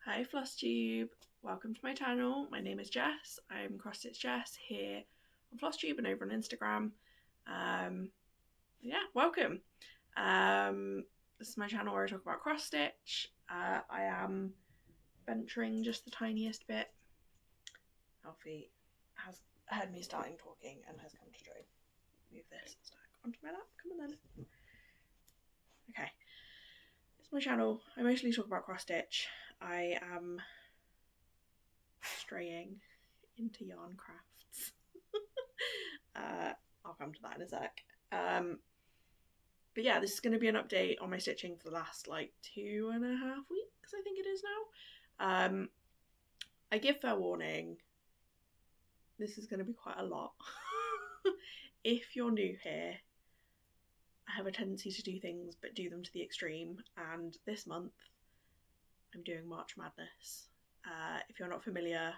Hi Flosstube, welcome to my channel. My name is Jess. I'm CrossStitchJess here on Flosstube and over on Instagram. Yeah, welcome. This is my channel where I talk about cross stitch. I am venturing just the tiniest bit. Alfie has heard me starting talking and has come to join. Move this stack onto my lap. Come on then. Okay. It's my channel. I mostly talk about cross stitch. I am straying into yarn crafts. I'll come to that in a sec. But yeah, this is going to be an update on my stitching for the last like 2.5 weeks, I think it is now. I give fair warning, this is going to be quite a lot. If you're new here, I have a tendency to do things but do them to the extreme, and this month I'm doing March Madness. If you're not familiar,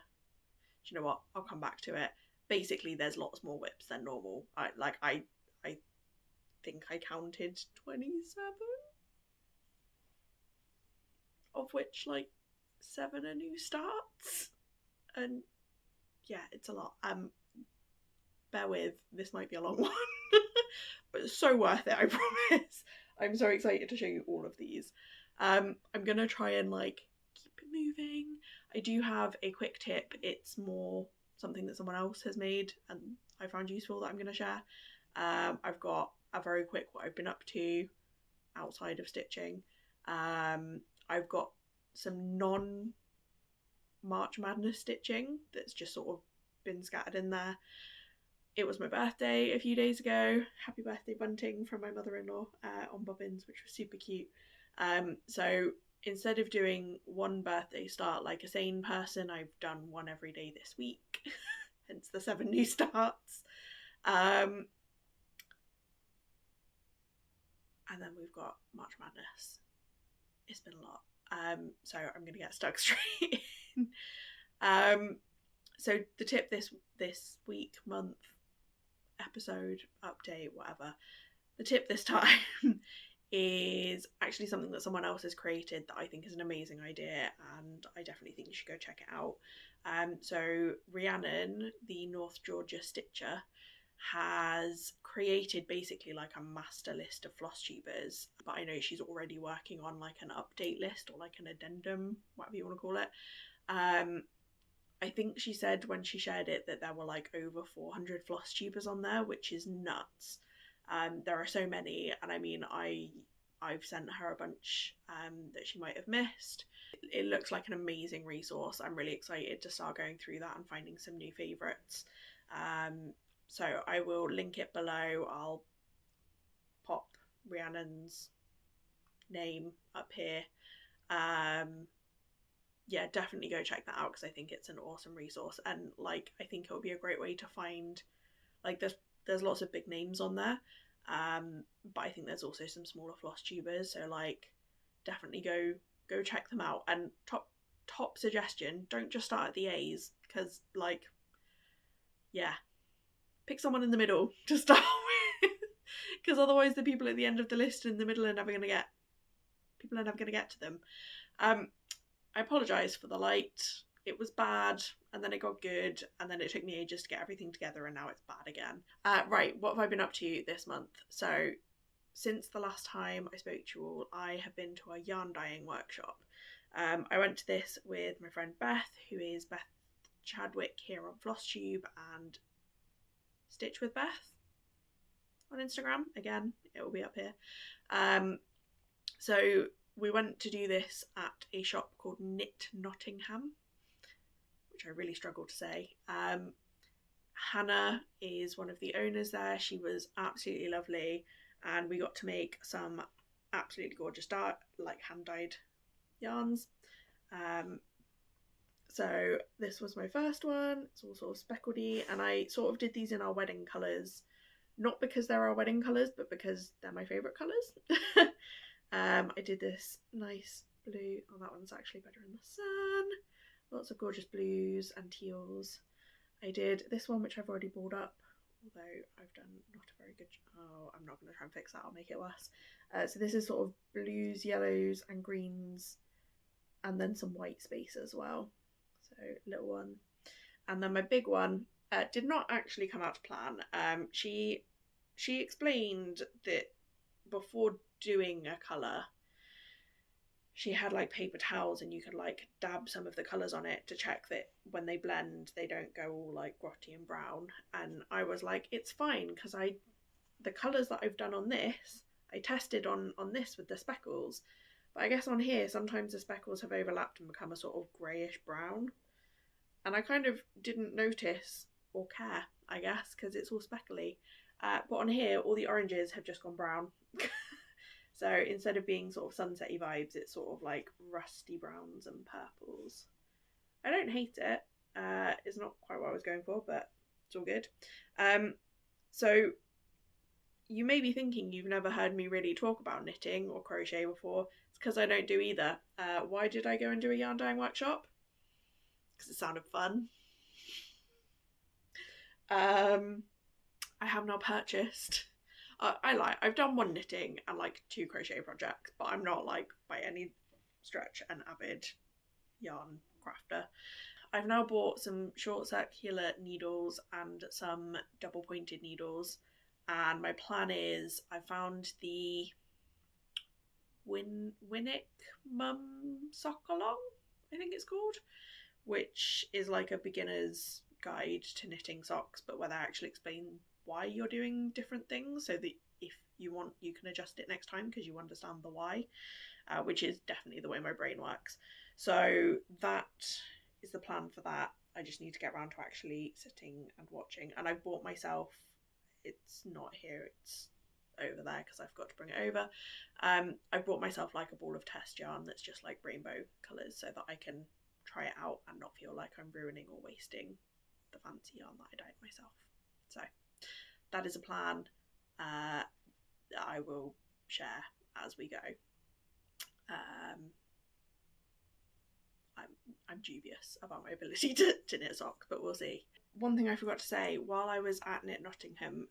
do you know what? I'll come back to it. Basically, there's lots more whips than normal. I think I counted 27, of which like 7 are new starts, and yeah, it's a lot. Bear with, this might be a long one, but it's so worth it, I promise. I'm so excited to show you all of these. I'm gonna try and like keep it moving. I do have a quick tip. It's more something that someone else has made and I found useful that I'm gonna share. I've got a very quick what I've been up to outside of stitching. I've got some non-March Madness stitching that's just sort of been scattered in there. It was my birthday a few days ago. Happy birthday bunting from my mother-in-law on bobbins, which was super cute. So instead of doing one birthday start like a sane person, I've done one every day this week, hence the 7 new starts. And then we've got March Madness. It's been a lot. So I'm going to get stuck straight in. So the tip this week, month, episode, update, whatever. The tip this time is actually something that someone else has created that I think is an amazing idea, and I definitely think you should go check it out. So Rhiannon, the North Georgia stitcher, has created basically like a master list of floss tubers, but I know she's already working on like an update list or like an addendum, whatever you want to call it. I think she said when she shared it that there were like over 400 floss tubers on there, which is nuts. There are so many, and I mean I've sent her a bunch that she might have missed. It looks like an amazing resource. I'm really excited to start going through that and finding some new favourites. So I will link it below. I'll pop Rhiannon's name up here. Yeah, definitely go check that out because I think it's an awesome resource, and like I think it'll be a great way to find, like there's lots of big names on there, but I think there's also some smaller floss tubers, so like definitely go check them out. And top suggestion, don't just start at the A's, because like yeah, pick someone in the middle to start with, because otherwise the people at the end of the list in the middle are never going to get to them. I apologise for the light. It was bad, and then it got good, and then it took me ages to get everything together, and now it's bad again. Right, what have I been up to this month? So, since the last time I spoke to you all, I have been to a yarn dyeing workshop. I went to this with my friend Beth, who is Beth Chadwick here on Flosstube and Stitch with Beth on Instagram. Again, it will be up here. So we went to do this at a shop called Knit Nottingham, which I really struggle to say. Hannah is one of the owners there. She was absolutely lovely, and we got to make some absolutely gorgeous like hand-dyed yarns. So this was my first one. It's all sort of speckledy, and I sort of did these in our wedding colours, not because they're our wedding colours, but because they're my favourite colours. I did this nice blue. Oh, that one's actually better in the sun. Lots of gorgeous blues and teals. I did this one, which I've already balled up, although I've done not a very good job. Oh, I'm not going to try and fix that. I'll make it worse. So this is sort of blues, yellows and greens and then some white space as well. So little one. And then my big one did not actually come out to plan. She explained that before doing a colour, she had like paper towels and you could like dab some of the colours on it to check that when they blend they don't go all like grotty and brown. And I was like, it's fine, because the colours that I've done on this I tested on this with the speckles, but I guess on here sometimes the speckles have overlapped and become a sort of greyish brown, and I kind of didn't notice or care, I guess, because it's all speckly. But on here all the oranges have just gone brown. So instead of being sort of sunsetty vibes, it's sort of like rusty browns and purples. I don't hate it. It's not quite what I was going for, but it's all good. So you may be thinking you've never heard me really talk about knitting or crochet before. It's because I don't do either. Why did I go and do a yarn dyeing workshop? Because it sounded fun. I have now purchased... I've done one knitting and like 2 crochet projects, but I'm not like by any stretch an avid yarn crafter. I've now bought some short circular needles and some double pointed needles, and my plan is I found the Winnick Mum Sock Along, I think it's called, which is like a beginner's guide to knitting socks, but where they actually explain why you're doing different things, so that if you want you can adjust it next time because you understand the why, which is definitely the way my brain works. So that is the plan for that. I just need to get around to actually sitting and watching, and I've bought myself, it's not here, it's over there because I've got to bring it over. I've bought myself like a ball of test yarn that's just like rainbow colours, so that I can try it out and not feel like I'm ruining or wasting the fancy yarn that I dyed myself. So that is a plan. I will share as we go. I'm dubious about my ability to knit socks, but we'll see. One thing I forgot to say, while I was at Knit Nottingham,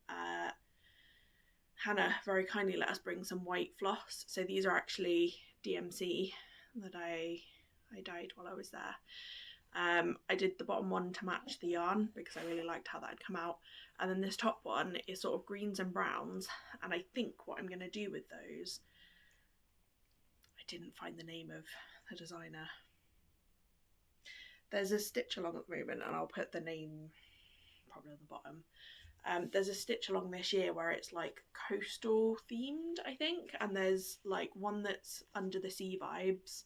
Hannah very kindly let us bring some white floss. So these are actually DMC that I dyed while I was there. I did the bottom one to match the yarn because I really liked how that had come out, and then this top one is sort of greens and browns, and I think what I'm going to do with those, I didn't find the name of the designer. There's a stitch along at the moment, and I'll put the name probably on the bottom. There's a stitch along this year where it's like coastal themed, I think, and there's like one that's under the sea vibes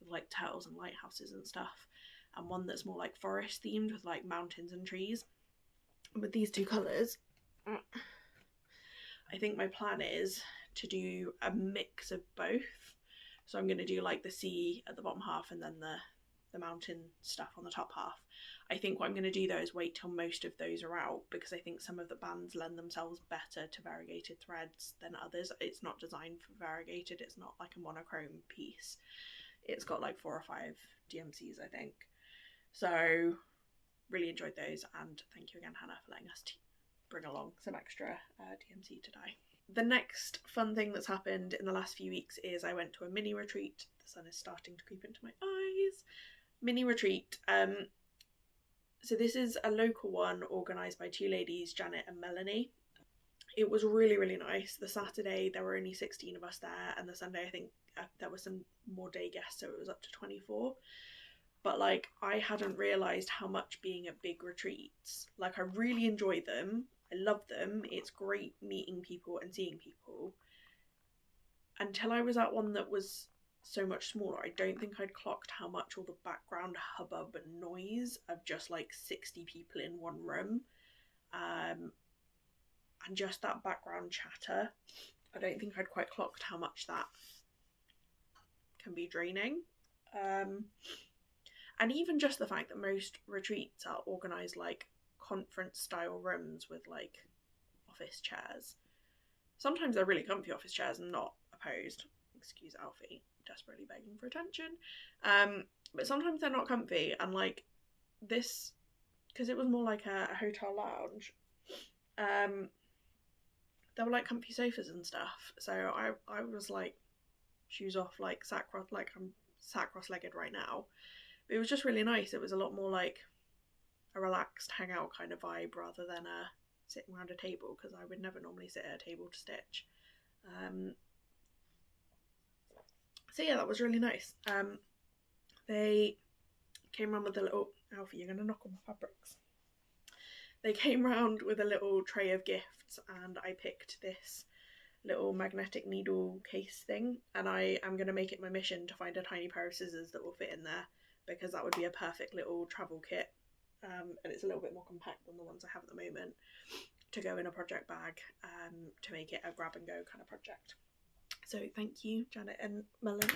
with like turtles and lighthouses and stuff, and one that's more like forest themed with like mountains and trees. And with these 2 colours, I think my plan is to do a mix of both. So I'm going to do like the sea at the bottom half and then the mountain stuff on the top half. I think what I'm going to do though is wait till most of those are out, because I think some of the bands lend themselves better to variegated threads than others. It's not designed for variegated, it's not like a monochrome piece. It's got like 4 or 5 DMCs, I think. So really enjoyed those, and thank you again, Hannah, for letting us bring along some extra DMC to dye. The next fun thing that's happened in the last few weeks is I went to a mini retreat. The sun is starting to creep into my eyes. Mini retreat. So this is a local one organised by 2 ladies, Janet and Melanie. It was really, really nice. The Saturday there were only 16 of us there, and the Sunday I think there were some more day guests, so it was up to 24. But like, I hadn't realised how much being at big retreats, like I really enjoy them, I love them, it's great meeting people and seeing people, until I was at one that was so much smaller. I don't think I'd clocked how much all the background hubbub and noise of just like 60 people in one room, and just that background chatter, I don't think I'd quite clocked how much that can be draining. And even just the fact that most retreats are organised like conference style rooms with like office chairs. Sometimes they're really comfy office chairs and not opposed. Excuse Alfie, desperately begging for attention. But sometimes they're not comfy, and like this, because it was more like a hotel lounge, there were like comfy sofas and stuff. So I was like shoes off, like I'm sat cross-legged right now. But it was just really nice. It was a lot more like a relaxed hangout kind of vibe rather than sitting around a table, because I would never normally sit at a table to stitch. So yeah, that was really nice. They came around with a little... Alfie, you're going to knock on my fabrics. They came round with a little tray of gifts, and I picked this little magnetic needle case thing, and I am going to make it my mission to find a tiny pair of scissors that will fit in there, because that would be a perfect little travel kit. And it's a little bit more compact than the ones I have at the moment, to go in a project bag, to make it a grab and go kind of project. So thank you, Janet and Melanie.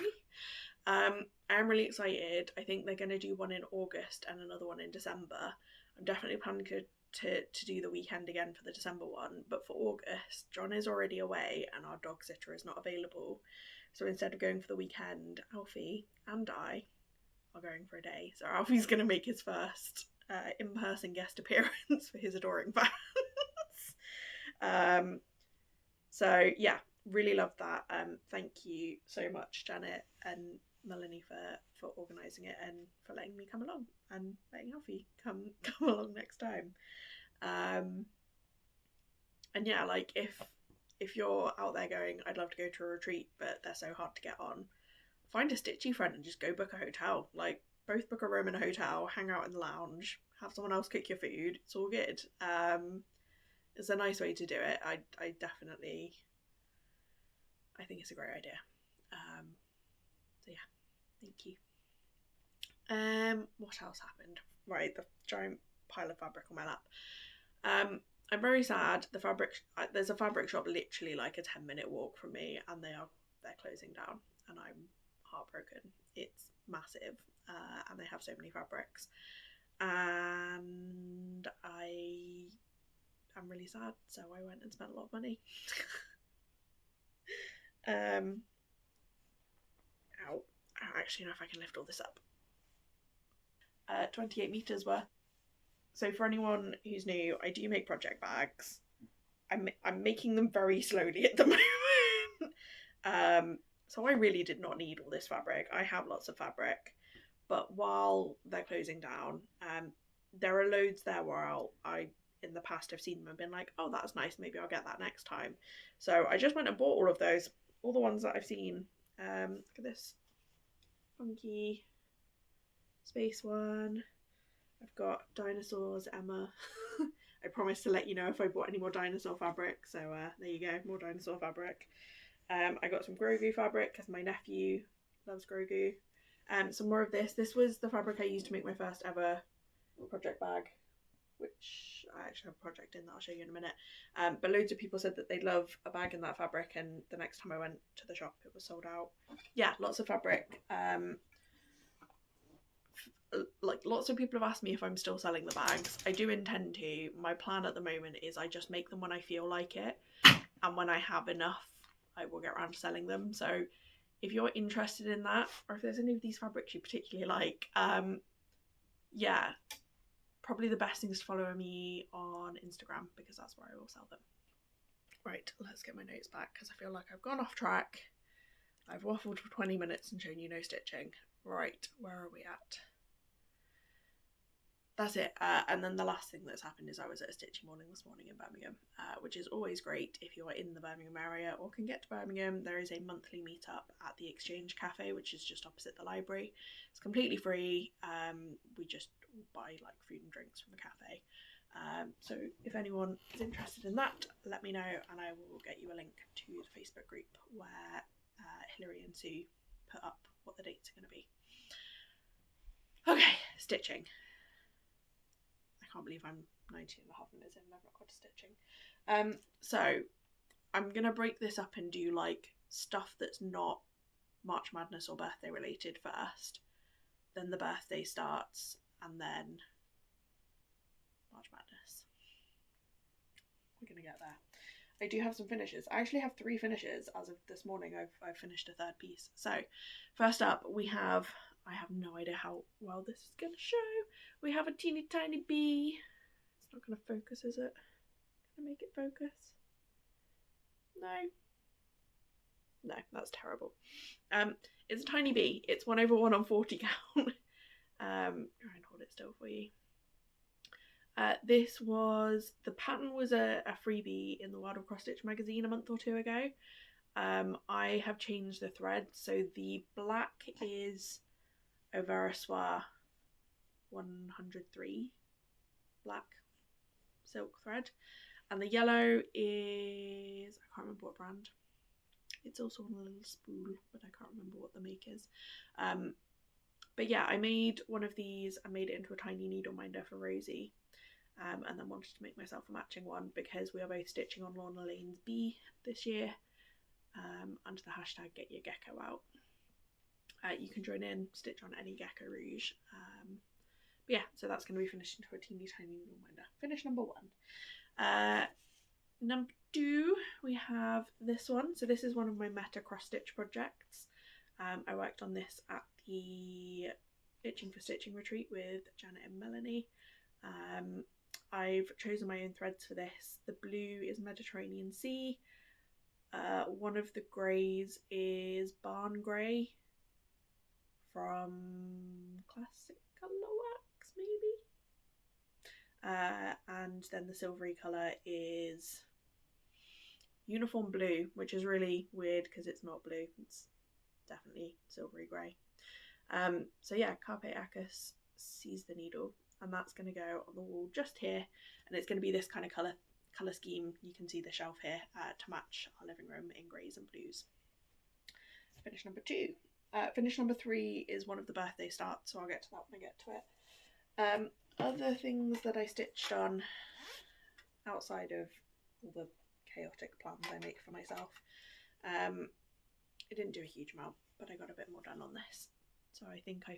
I am really excited. I think they're going to do one in August and another one in December. I'm definitely planning to do the weekend again for the December one, but for August, John is already away and our dog sitter is not available. So instead of going for the weekend, Alfie and I are going for a day. So Alfie's going to make his first in-person guest appearance for his adoring fans. So yeah, really love that. Thank you so much, Janet and Melanie, for organising it and for letting me come along and letting Alfie come along next time. And yeah, like if you're out there going, I'd love to go to a retreat, but they're so hard to get on, find a Stitchy friend and just go book a hotel. Like, both book a room in a hotel, hang out in the lounge, have someone else cook your food. It's all good. It's a nice way to do it. I definitely, I think it's a great idea. So yeah, thank you. What else happened? Right, the giant pile of fabric on my lap. I'm very sad. There's a fabric shop literally like a 10-minute walk from me, and they're closing down, and I'm heartbroken. It's massive, and they have so many fabrics, and I'm really sad. So I went and spent a lot of money. Ow. I don't actually know if I can lift all this up. 28 meters worth. So for anyone who's new, I do make project bags. I'm making them very slowly at the moment. So I really did not need all this fabric. I have lots of fabric, but while they're closing down, there are loads there where I in the past have seen them and been like, oh, that's nice, maybe I'll get that next time. So I just went and bought all of those, all the ones that I've seen. Look at this funky space one. I've got dinosaurs, Emma. I promised to let you know if I bought any more dinosaur fabric, so there you go, more dinosaur fabric. I got some Grogu fabric because my nephew loves Grogu. Some more of this. This was the fabric I used to make my first ever project bag, which I actually have a project in that I'll show you in a minute. But loads of people said that they'd love a bag in that fabric, and the next time I went to the shop it was sold out. Yeah, lots of fabric. Like, lots of people have asked me if I'm still selling the bags. I do intend to. My plan at the moment is I just make them when I feel like it, and when I have enough I will get around to selling them. So if you're interested in that, or if there's any of these fabrics you particularly like, yeah, probably the best thing is to follow me on Instagram, because that's where I will sell them. Right, let's get my notes back, because I feel like I've gone off track. I've waffled for 20 minutes and shown you no stitching. Right, where are we at? That's it. And then the last thing that's happened is I was at a Stitchy morning this morning in Birmingham, which is always great if you are in the Birmingham area or can get to Birmingham. There is a monthly meetup at the Exchange Cafe, which is just opposite the library. It's completely free. We just buy like food and drinks from the cafe. So if anyone is interested in that, let me know and I will get you a link to the Facebook group where Hilary and Sue put up what the dates are going to be. Okay, stitching. I can't believe I'm 19 and a half minutes in and I've not got to stitching. So I'm going to break this up and do like stuff that's not March Madness or birthday related first. Then the birthday starts and then March Madness. We're going to get there. I do have some finishes. I actually have 3 finishes as of this morning. I've finished a 3rd piece. So first up we have, I have no idea how well this is going to show. We have a teeny tiny bee. It's not going to focus, is it? Can I make it focus? No. No, that's terrible. It's a tiny bee. It's 1/1 on 40 count. Try and hold it still for you. This was, the pattern was a freebie in the World of Cross Stitch magazine a month or two ago. I have changed the thread, so the black is a Soie 103 black silk thread, and the yellow is, I can't remember what brand. It's also on a little spool, but I can't remember what the make is. But yeah, I made one of these. I made it into a tiny needle minder for Rosie, and then wanted to make myself a matching one because we are both stitching on Lorna Lane's bee this year, under the hashtag Get Your Gecko Out. You can join in, stitch on any gecko rouge. But yeah, so that's going to be finished into a teeny tiny needle minder. Finish number 1. Number 2, we have this one. So this is one of my meta cross stitch projects. I worked on this at the Itching for Stitching retreat with Janet and Melanie. I've chosen my own threads for this. The blue is Mediterranean Sea. One of the greys is Barn Grey from Classic Colour Works, maybe. And then the silvery colour is Uniform Blue, which is really weird because it's not blue. It's definitely silvery grey. So yeah, Carpe Acus Seize the Needle, and that's going to go on the wall just here, and it's going to be this kind of colour scheme. You can see the shelf here to match our living room in greys and blues. Finish number 2. Finish number 3 is one of the birthday starts, so I'll get to that when I get to it. Other things that I stitched on outside of all the chaotic plans I make for myself, I didn't do a huge amount, but I got a bit more done on this. So I think I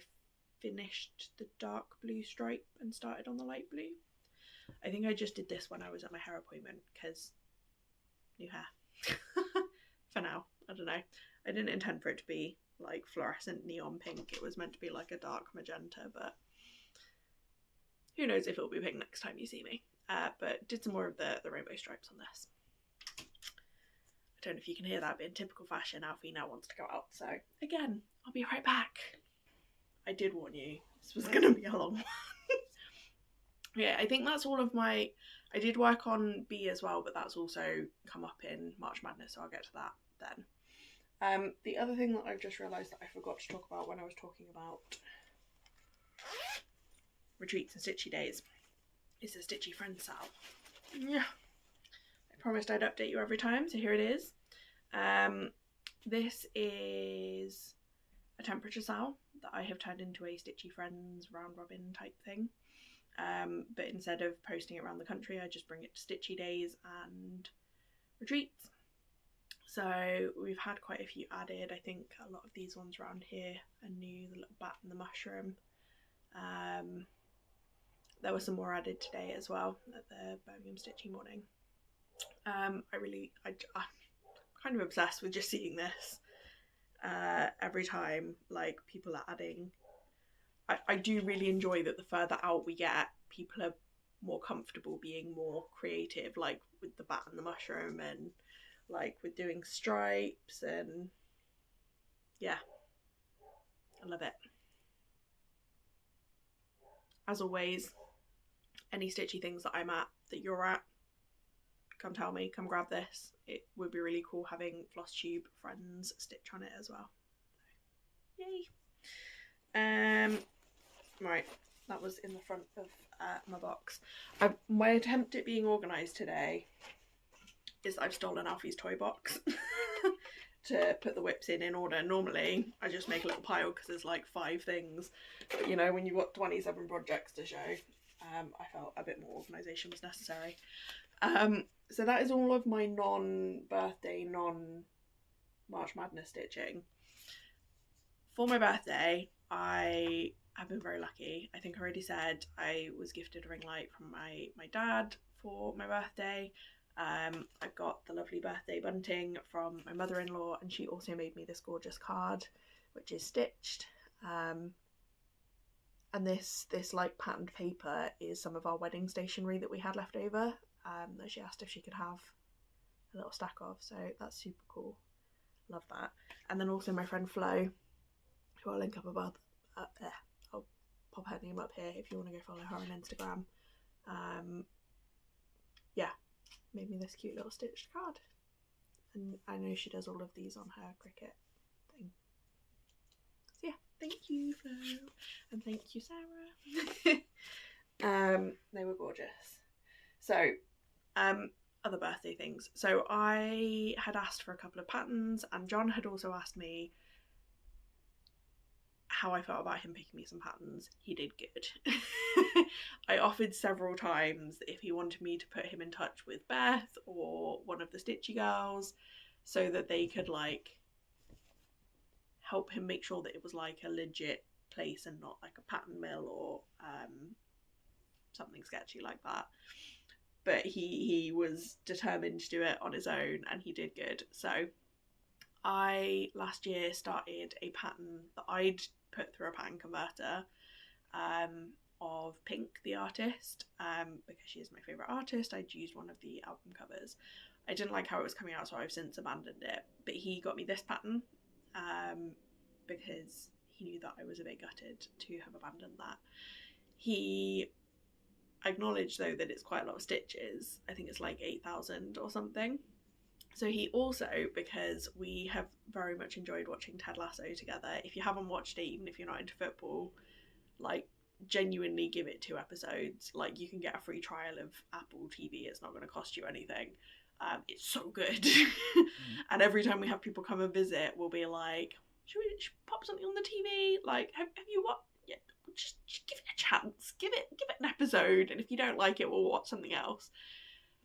finished the dark blue stripe and started on the light blue. I think I just did this when I was at my hair appointment because new hair. For now, I don't know. I didn't intend for it to be like fluorescent neon pink. It was meant to be like a dark magenta, but who knows if it'll be pink next time you see me. But did some more of the rainbow stripes on this. I don't know if you can hear that, but in typical fashion, Alfie now wants to go out. So again, I'll be right back. I did warn you, this was going to be a long one. Yeah, I think that's all of my... I did work on B as well, but that's also come up in March Madness, so I'll get to that then. The other thing that I've just realised that I forgot to talk about when I was talking about retreats and stitchy days is the Stitchy Friend Sal. Yeah, I promised I'd update you every time, so here it is. This is a temperature sal that I have turned into a Stitchy Friends round robin type thing. But instead of posting it around the country, I just bring it to stitchy days and retreats. So we've had quite a few added. I think a lot of these ones around here are new, the little bat and the mushroom. There were some more added today as well at the Birmingham Stitchy morning. I'm kind of obsessed with just seeing this every time, like, people are adding. I do really enjoy that the further out we get, people are more comfortable being more creative, like with the bat and the mushroom, and like with doing stripes, and yeah, I love it. As always, any stitchy things that I'm at, that you're at, come tell me, come grab this. It would be really cool having Flosstube friends stitch on it as well. So, yay. Right, that was in the front of my box. My attempt at being organised today is that I've stolen Alfie's toy box to put the whips in order. Normally, I just make a little pile because there's like 5 things. But you know, when you've got 27 projects to show, I felt a bit more organisation was necessary. So that is all of my non-birthday, non-March Madness stitching. For my birthday, I have been very lucky. I think I already said I was gifted a ring light from my dad for my birthday. I got the lovely birthday bunting from my mother-in-law, and she also made me this gorgeous card, which is stitched. And this like patterned paper is some of our wedding stationery that we had left over, that she asked if she could have a little stack of, so that's super cool. love that. And then also my friend Flo, who I'll link up above, I'll pop her name up here if you want to go follow her on Instagram. Yeah, made me this cute little stitched card, and I know she does all of these on her Cricut thing. So yeah, thank you Flo, and thank you Sarah. They were gorgeous. So other birthday things. So I had asked for a couple of patterns, and John had also asked me how I felt about him picking me some patterns. He did good. I offered several times if he wanted me to put him in touch with Beth or one of the Stitchy girls so that they could like help him make sure that it was like a legit place and not like a pattern mill or something sketchy like that. But he was determined to do it on his own, and he did good. So I last year started a pattern that I'd put through a pattern converter of Pink the artist, because she is my favourite artist. I'd used one of the album covers. I didn't like how it was coming out, so I've since abandoned it, but he got me this pattern because he knew that I was a bit gutted to have abandoned that. He acknowledged though that it's quite a lot of stitches. I think it's like 8,000 or something. So he also, because we have very much enjoyed watching Ted Lasso together, if you haven't watched it, even if you're not into football, like genuinely give it 2 episodes. Like you can get a free trial of Apple TV, it's not going to cost you anything. It's so good. And every time we have people come and visit, we'll be like, should we pop something on the TV? Like, have you watched? Yeah, just give it a chance. Give it an episode, and if you don't like it, we'll watch something else.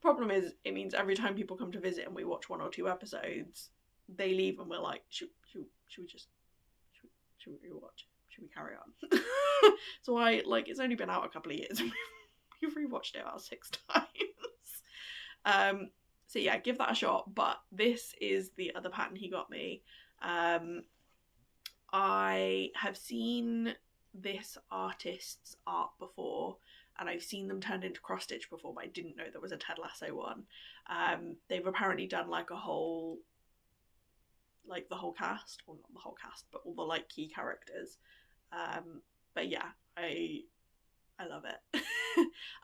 Problem is, it means every time people come to visit and we watch 1 or 2 episodes, they leave and we're like, should we rewatch it? Should we carry on? So it's only been out a couple of years and we've rewatched it about 6 times. So yeah, give that a shot. But this is the other pattern he got me. I have seen this artist's art before, and I've seen them turned into cross stitch before, but I didn't know there was a Ted Lasso one. They've apparently done like a whole, like the whole cast, or not the whole cast, but all the like key characters. But yeah, I love it.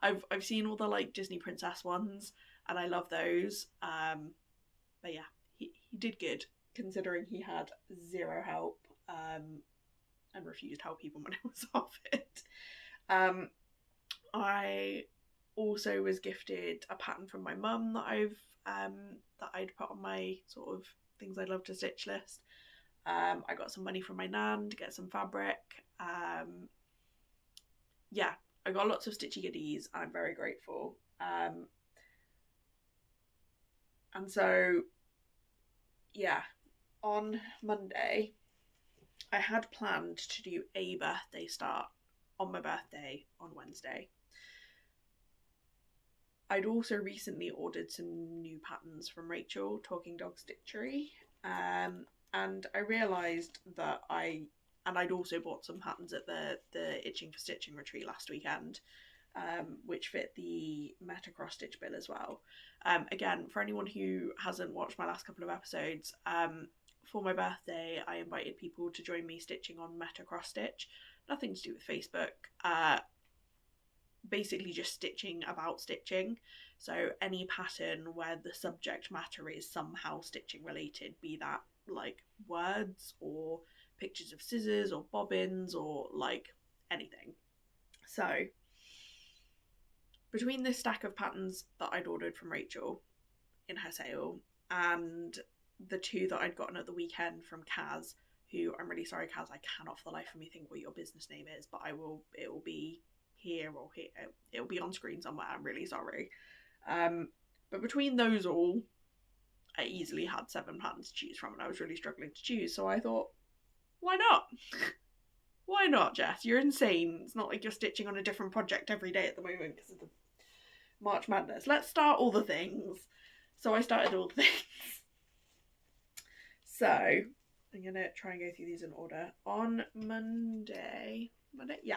I've seen all the like Disney princess ones, and I love those. But yeah, he did good considering he had 0 help and refused help even when I was off it. I also was gifted a pattern from my mum that I'd put on my sort of things I'd love to stitch list. I got some money from my nan to get some fabric. Yeah, I got lots of stitchy goodies. I'm very grateful. And so, yeah, on Monday, I had planned to do a birthday start on my birthday on Wednesday. I'd also recently ordered some new patterns from Rachel, Talking Dog Stitchery, and I realised that I'd also bought some patterns at the Itching for Stitching retreat last weekend, which fit the Meta Cross Stitch bill as well. Again, for anyone who hasn't watched my last couple of episodes, for my birthday I invited people to join me stitching on Meta Cross Stitch. Nothing to do with Facebook. Basically just stitching about stitching. So any pattern where the subject matter is somehow stitching related, be that like words or pictures of scissors or bobbins or like anything. So between this stack of patterns that I'd ordered from Rachel in her sale and the 2 that I'd gotten at the weekend from Kaz, who, I'm really sorry Kaz, I cannot for the life of me think what your business name is, but it will be here or here, it'll be on screen somewhere, I'm really sorry. But between those all, I easily had 7 patterns to choose from, and I was really struggling to choose, so I thought, why not? Why not, Jess? You're insane. It's not like you're stitching on a different project every day at the moment because of the March Madness. Let's start all the things. So I started all the things. So I'm going to try and go through these in order. On Monday? Yeah.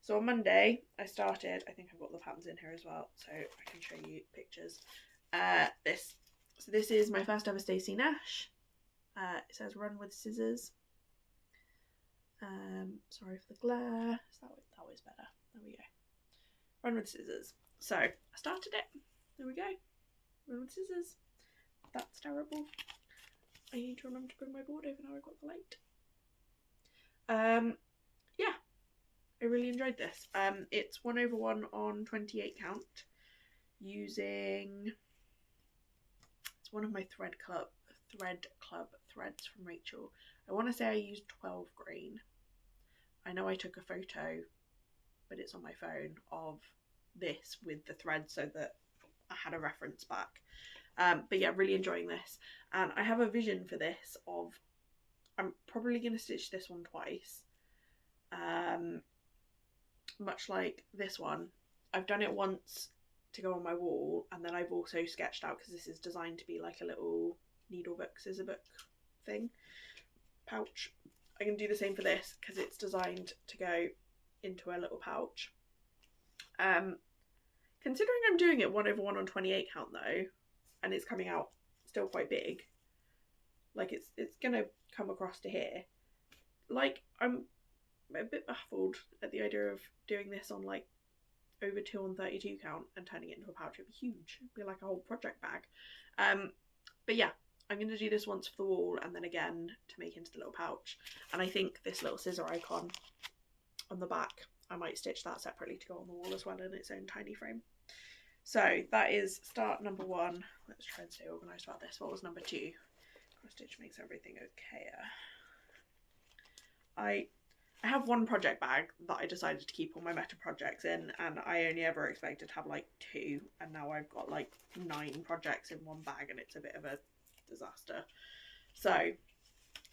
So on Monday, I started, I think I've got the patterns in here as well, so I can show you pictures. This is my first ever Stacey Nash. It says run with scissors. Sorry for the glare. So that was better. There we go. Run with scissors. So I started it. There we go. Run with scissors. That's terrible. I need to remember to bring my board over now I've got the light. Yeah, I really enjoyed this. It's 1/1 on 28 count using, it's one of my thread club threads from Rachel. I want to say I used 12 grain. I know I took a photo, but it's on my phone, of this with the thread so that I had a reference back. But yeah, really enjoying this. And I have a vision for this of, I'm probably going to stitch this one twice. Much like this one. I've done it once to go on my wall, and then I've also sketched out, because this is designed to be like a little needle book, scissor book thing, pouch. I can do the same for this, because it's designed to go into a little pouch. Considering I'm doing it 1/1 on 28 count though, and it's coming out still quite big, like it's gonna come across to here, like I'm a bit baffled at the idea of doing this on like over 2 on 32 count and turning it into a pouch. It'd be huge. It'd be like a whole project bag. But yeah, I'm going to do this once for the wall and then again to make into the little pouch. And I think this little scissor icon on the back, I might stitch that separately to go on the wall as well in its own tiny frame. So that is start number 1. Let's try and stay organised about this. What was number 2? Cross stitch makes everything okay. I have one project bag that I decided to keep all my meta projects in, and I only ever expected to have like 2, and now I've got like 9 projects in one bag, and it's a bit of a disaster. So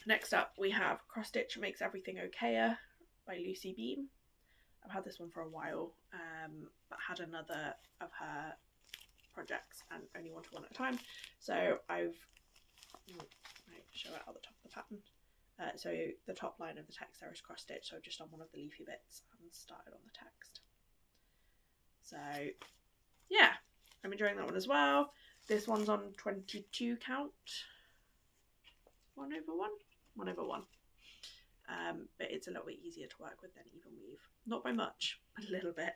next up we have Cross Stitch Makes Everything Okayer by Lucy Beam. I've had this one for a while, but had another of her projects and only wanted one at a time. So I've show it at the top of the pattern. So the top line of the text there is cross stitch, so I've just done one of the leafy bits and started on the text. So yeah, I'm enjoying that one as well. This one's on 22 count. 1/1? 1/1. But it's a little bit easier to work with than even weave. Not by much, but a little bit.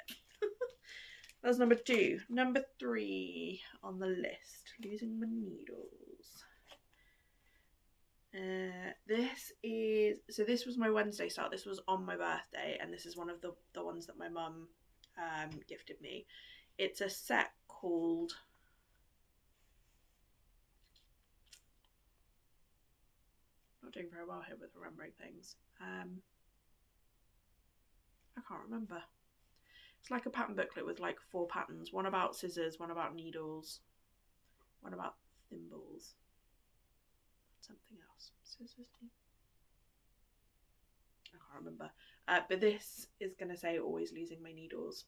That's number 2. Number 3 on the list, losing my needles. This was my Wednesday start. This was on my birthday, and this is one of the ones that my mum gifted me. It's a set called not doing very well here with remembering things. I can't remember. It's like a pattern booklet with like 4 patterns, one about scissors, one about needles, one about thimbles, something else. Scissors, I can't remember. But this is going to say always losing my needles.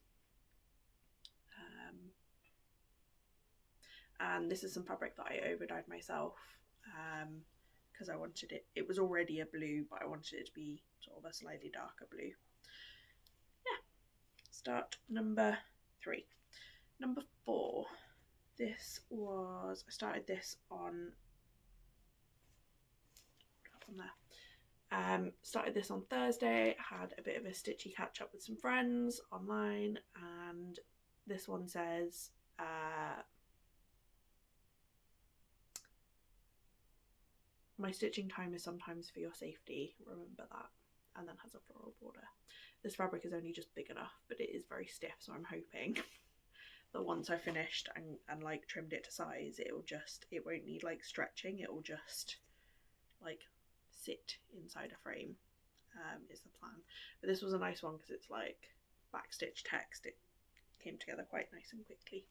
And this is some fabric that I over-dyed myself, because I wanted it was already a blue, but I wanted it to be sort of a slightly darker blue. Yeah. Start number 3. Number 4. I started this on there. Started this on Thursday, had a bit of a stitchy catch up with some friends online, and this one says my stitching time is sometimes for your safety, remember that, and then has a floral border. This fabric is only just big enough, but it is very stiff, so I'm hoping that once I finished and like trimmed it to size, it won't need like stretching, it will just like sit inside a frame, is the plan. But this was a nice one because it's like backstitch text. It came together quite nice and quickly.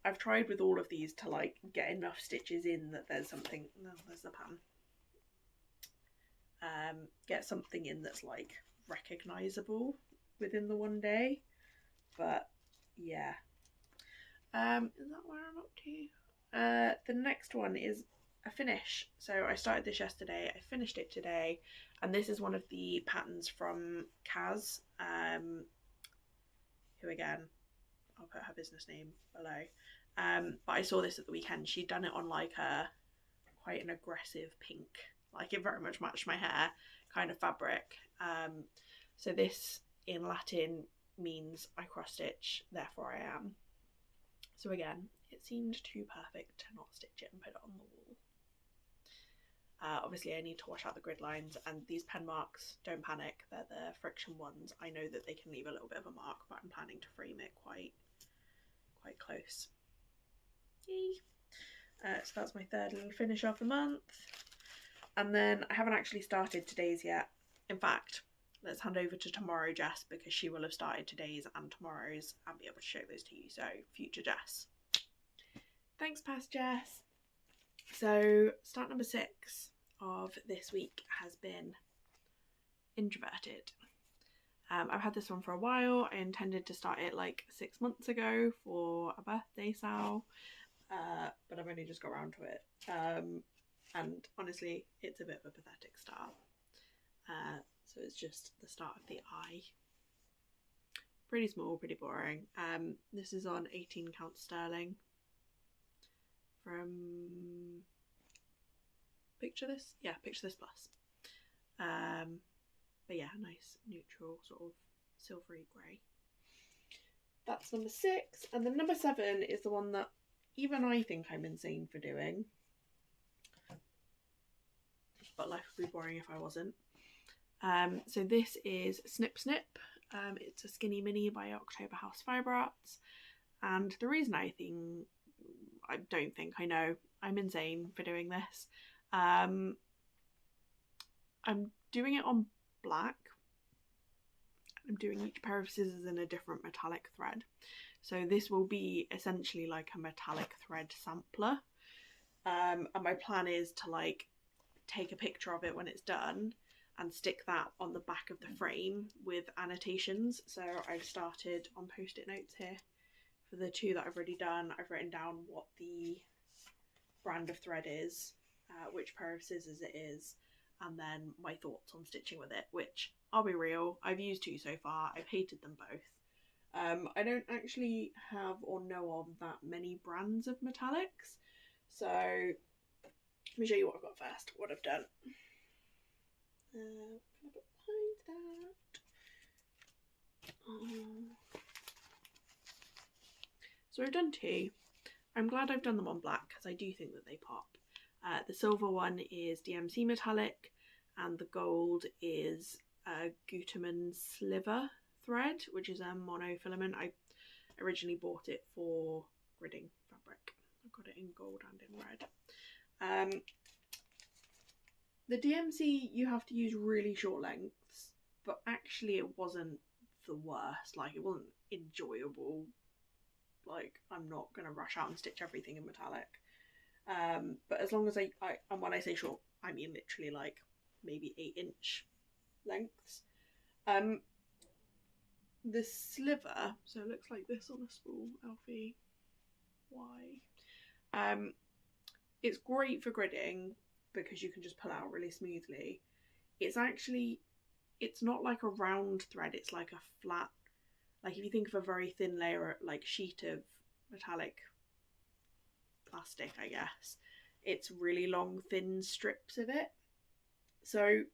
I've tried with all of these to like get enough stitches in that there's something, no, there's the pattern. Get something in that's like recognisable within the one day, but yeah. Is that where I'm up to? The next one is a finish. So I started this yesterday, I finished it today, and this is one of the patterns from Kaz, who again, I'll put her business name below. But I saw this at the weekend. She'd done it on like a quite an aggressive pink, like it very much matched my hair kind of fabric. So this in Latin means I cross stitch, therefore I am. So again, it seemed too perfect to not stitch it and put it on the wall. Obviously I need to wash out the grid lines, and these pen marks, don't panic, they're the friction ones. I know that they can leave a little bit of a mark, but I'm planning to frame it quite close. Yay! So that's my third little finish of the month. And then I haven't actually started today's yet. In fact, let's hand over to tomorrow Jess, because she will have started today's and tomorrow's and be able to show those to you. So future Jess. Thanks past Jess. So start number 6 of this week has been introverted. I've had this one for a while. I intended to start it like 6 months ago for a birthday sow, but I've only just got around to it. And honestly, it's a bit of a pathetic start. So it's just the start of the eye. Pretty small, pretty boring. This is on 18 count sterling from Picture This? Yeah, Picture This Plus. But yeah, nice neutral sort of silvery grey. That's number 6. And then number 7 is the one that even I think I'm insane for doing. But life would be boring if I wasn't. So this is Snip Snip. It's a skinny mini by October House Fibre Arts. And the reason I know I'm insane for doing this. I'm doing it on black. I'm doing each pair of scissors in a different metallic thread. So this will be essentially like a metallic thread sampler. And my plan is to like take a picture of it when it's done and stick that on the back of the frame with annotations. So I've started on post-it notes here. For the 2 that I've already done, I've written down what the brand of thread is, which pair of scissors it is, and then my thoughts on stitching with it, which, I'll be real, I've used 2 so far. I've hated them both. I don't actually have or know of that many brands of metallics, so let me show you what I've got first, what I've done. What can I put behind that? So I've done 2. I'm glad I've done them on black because I do think that they pop. The silver one is DMC metallic, and the gold is a Guttermann sliver thread, which is a monofilament. I originally bought it for gridding fabric. I got it in gold and in red. The DMC you have to use really short lengths, but actually it wasn't the worst. Like, it wasn't enjoyable. Like, I'm not gonna rush out and stitch everything in metallic. But as long as I and when I say short, I mean literally like maybe 8-inch lengths. The sliver, so it looks like this on a spool, Alfie. Why? It's great for gridding because you can just pull out really smoothly. It's not like a round thread, it's like a flat, like if you think of a very thin layer, like sheet of metallic plastic, I guess, it's really long thin strips of it. So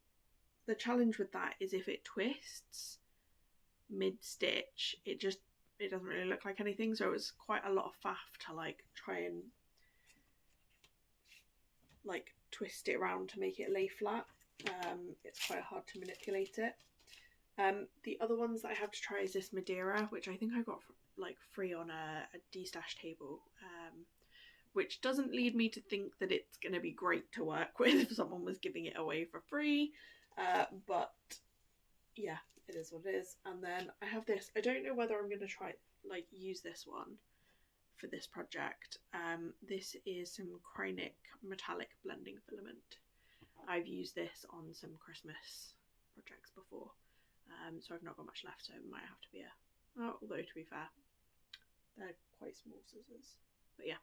the challenge with that is if it twists mid-stitch, it doesn't really look like anything. So it was quite a lot of faff to like try and like twist it around to make it lay flat. It's quite hard to manipulate it. The other ones that I have to try is this Madeira, which I think I got like free on a de-stash table, which doesn't lead me to think that it's going to be great to work with if someone was giving it away for free, but yeah, it is what it is. And then I have this. I don't know whether I'm going to try like use this one for this project. This is some Krynic metallic blending filament. I've used this on some Christmas projects before, so I've not got much left, so it might have to be although to be fair, they're quite small scissors. But yeah,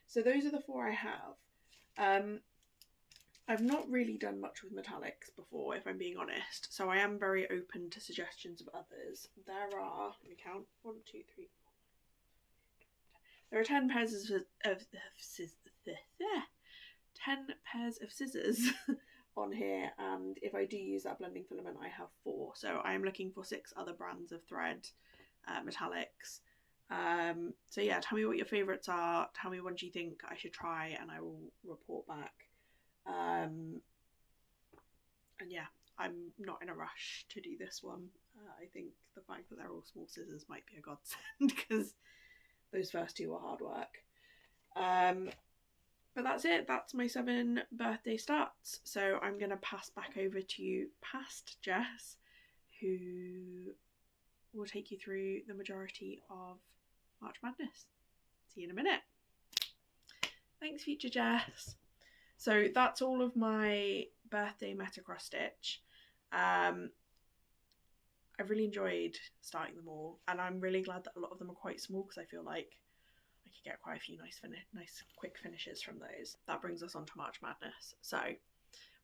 so those are the 4 I have. I've not really done much with metallics before, if I'm being honest, so I am very open to suggestions of others. There are, let me count, 1, 2, 3, 4. There are 10 pairs of 10 pairs of scissors on here, and if I do use that blending filament I have 4, so I am looking for 6 other brands of thread, metallics. So yeah, tell me what your favourites are, tell me what you think I should try, and I will report back. And yeah, I'm not in a rush to do this one. I think the fact that they're all small scissors might be a godsend because those first 2 were hard work. But that's it. That's my 7 birthday starts. So I'm going to pass back over to past Jess, who will take you through the majority of March Madness. See you in a minute. Thanks, future Jess. So that's all of my birthday meta cross stitch. I've really enjoyed starting them all, and I'm really glad that a lot of them are quite small because I feel like I could get quite a few nice quick finishes from those. That brings us on to March Madness. So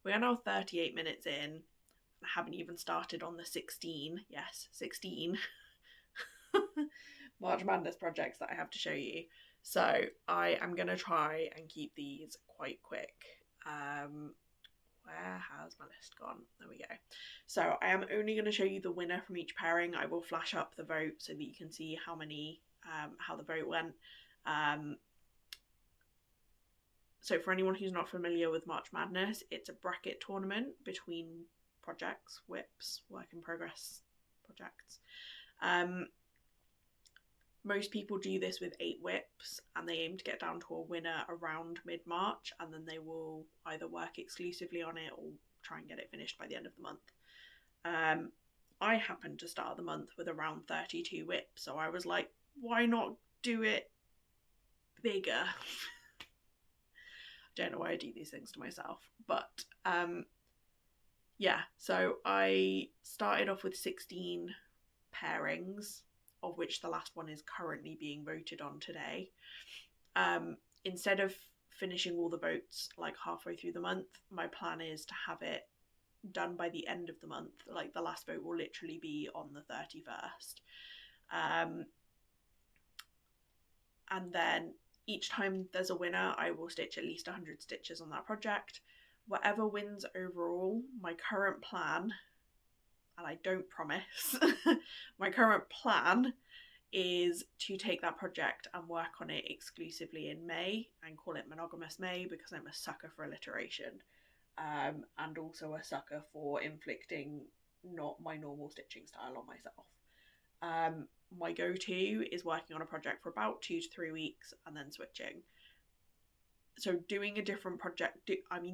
we are now 38 minutes in. I haven't even started on the 16 March Madness projects that I have to show you. So I am going to try and keep these quite quick. Where has my list gone? There we go. So I am only going to show you the winner from each pairing. I will flash up the vote so that you can see how many, how the vote went. So for anyone who's not familiar with March Madness, it's a bracket tournament between projects, whips, work in progress projects. Most people do this with 8 whips, and they aim to get down to a winner around mid-March, and then they will either work exclusively on it or try and get it finished by the end of the month. I happened to start the month with around 32 whips, so I was like, why not do it bigger? I don't know why I do these things to myself, but yeah, so I started off with 16 pairings, of which the last one is currently being voted on today. Instead of finishing all the votes like halfway through the month, my plan is to have it done by the end of the month. Like the last vote will literally be on the 31st. And then each time there's a winner, I will stitch at least 100 stitches on that project. Whatever wins overall, my current plan, and I don't promise, my current plan is to take that project and work on it exclusively in May and call it Monogamous May, because I'm a sucker for alliteration, and also a sucker for inflicting not my normal stitching style on myself. My go-to is working on a project for about 2 to 3 weeks and then switching. So doing a different project,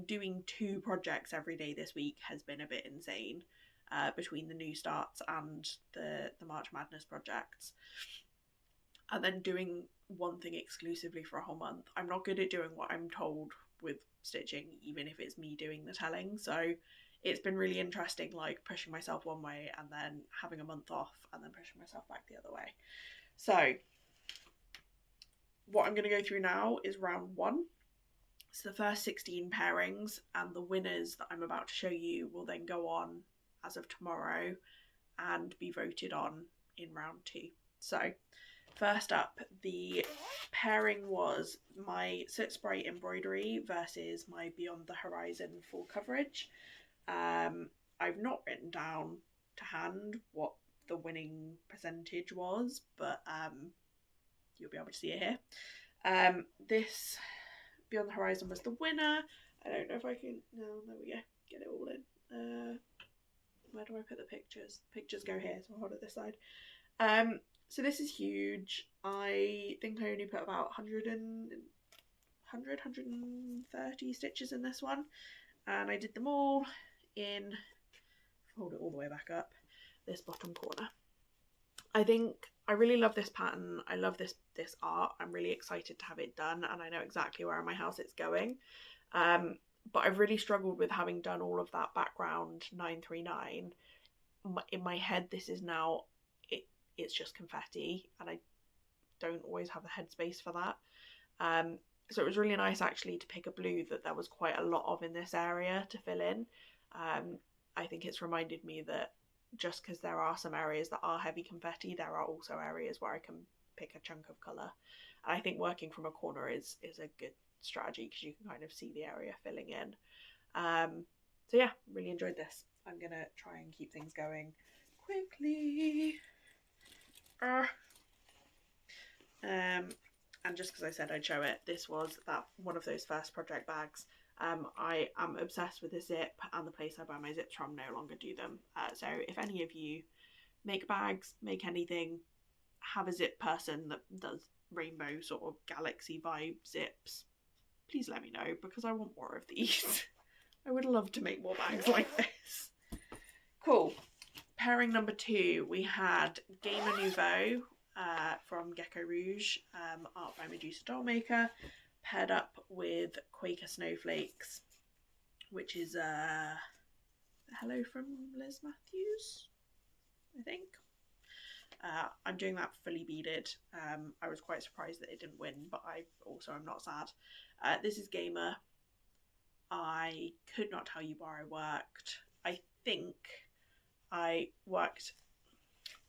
doing 2 projects every day this week has been a bit insane. Between the new starts and the March Madness projects, and then doing one thing exclusively for a whole month. I'm not good at doing what I'm told with stitching, even if it's me doing the telling, so it's been really interesting, like pushing myself one way and then having a month off and then pushing myself back the other way. So what I'm going to go through now is round 1. It's the first 16 pairings, and the winners that I'm about to show you will then go on as of tomorrow and be voted on in round 2. So first up, the pairing was my Sit Sprite embroidery versus my Beyond the Horizon full coverage. I've not written down to hand what the winning percentage was, but you'll be able to see it here. This Beyond the Horizon was the winner. I don't know if I can, no, there we go, get it all in. Where do I put the pictures? Pictures go here, so I'll hold it this side. So this is huge. I think I only put about 130 stitches in this one, and I did them all in, hold it all the way back up, this bottom corner. I think I really love this pattern. I love this art. I'm really excited to have it done, and I know exactly where in my house it's going. But I've really struggled with having done all of that background 939. In my head, this is now, it's just confetti, and I don't always have the headspace for that. So it was really nice actually to pick a blue that there was quite a lot of in this area to fill in. I think it's reminded me that just because there are some areas that are heavy confetti, there are also areas where I can pick a chunk of colour. And I think working from a corner is a good strategy because you can kind of see the area filling in. So yeah, really enjoyed this. I'm gonna try and keep things going quickly. And just because I said I'd show it, this was that one of those first project bags. I am obsessed with the zip, and the place I buy my zips from no longer do them. So if any of you make bags, make anything, have a zip person that does rainbow sort of galaxy vibe zips, please let me know, because I want more of these. I would love to make more bags like this. Cool. Pairing number 2, we had Gamer Nouveau from Gecko Rouge, art by Medusa Dollmaker, paired up with Quaker Snowflakes, which is hello from Liz Matthews, I think. I'm doing that fully beaded. I was quite surprised that it didn't win, but I also am not sad. This is Gamer. I could not tell you where I worked. I think I worked,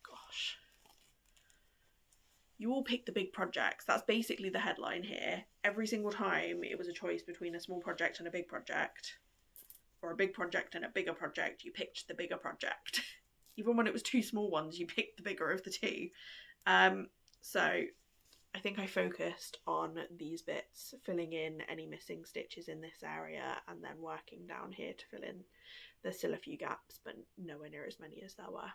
gosh, you all pick the big projects. That's basically the headline here. Every single time it was a choice between a small project and a big project, or a big project and a bigger project, you picked the bigger project. Even when it was 2 small ones, you picked the bigger of the 2. So I think I focused on these bits, filling in any missing stitches in this area, and then working down here to fill in. There's still a few gaps, but nowhere near as many as there were.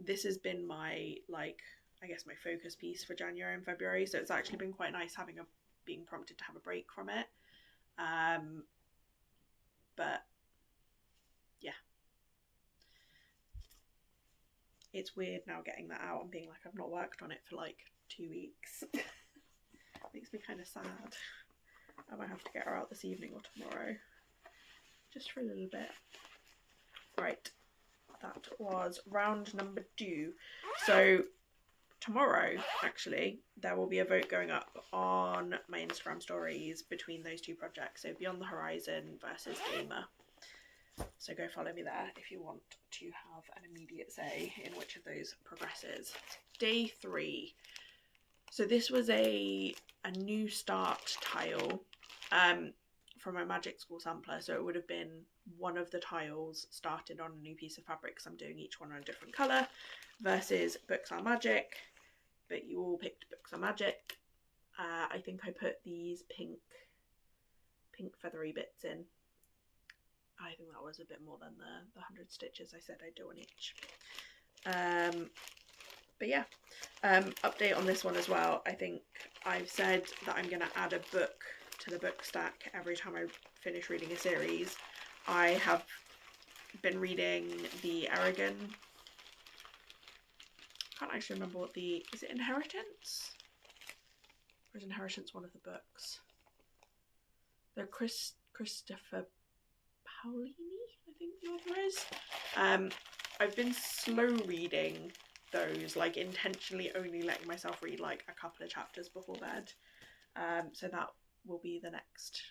This has been my, like, I guess my focus piece for January and February, so it's actually been quite nice being prompted to have a break from it. But yeah, it's weird now getting that out and being like, I've not worked on it for like 2 weeks. Makes me kind of sad. I might have to get her out this evening or tomorrow, just for a little bit. Right, that was round number 2. So tomorrow, actually, there will be a vote going up on my Instagram stories between those 2 projects. So Beyond the Horizon versus Gamer. So go follow me there if you want to have an immediate say in which of those progresses. Day 3. So this was a new start tile from my Magic School sampler. So it would have been one of the tiles started on a new piece of fabric, because I'm doing each one on a different colour, versus Books on Magic. But you all picked Books on Magic. I think I put these pink feathery bits in. I think that was a bit more than the 100 stitches I said I'd do on each. But yeah, update on this one as well. I think I've said that I'm going to add a book to the book stack every time I finish reading a series. I have been reading the Aragon. I can't actually remember what is it Inheritance? Or is Inheritance one of the books? They're Christopher Paolini, I think the author is. I've been slow reading those, like intentionally only letting myself read like a couple of chapters before bed. So that will be the next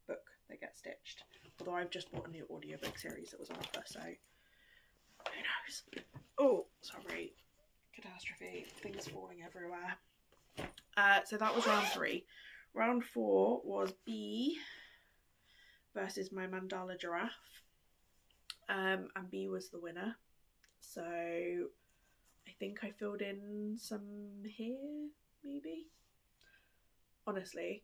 book that gets stitched. Although I've just bought a new audiobook series that was on offer, so who knows? Oh, sorry. Catastrophe. Things falling everywhere. So that was round 3. Round 4 was B versus my Mandala Giraffe. And B was the winner. So I think I filled in some here, maybe? Honestly,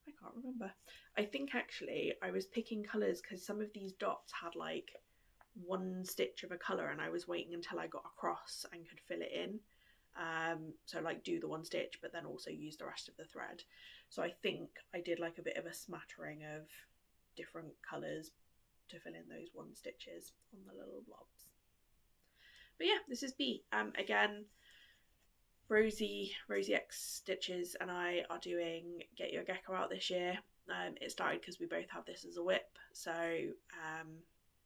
I can't remember. I think actually I was picking colours because some of these dots had like 1 stitch of a colour, and I was waiting until I got across and could fill it in. So like do the 1 stitch but then also use the rest of the thread. So I think I did like a bit of a smattering of different colours to fill in those 1 stitches on the little blobs. But yeah, this is B. Again, Rosie X Stitches and I are doing Get Your Gecko Out this year. It started because we both have this as a whip, so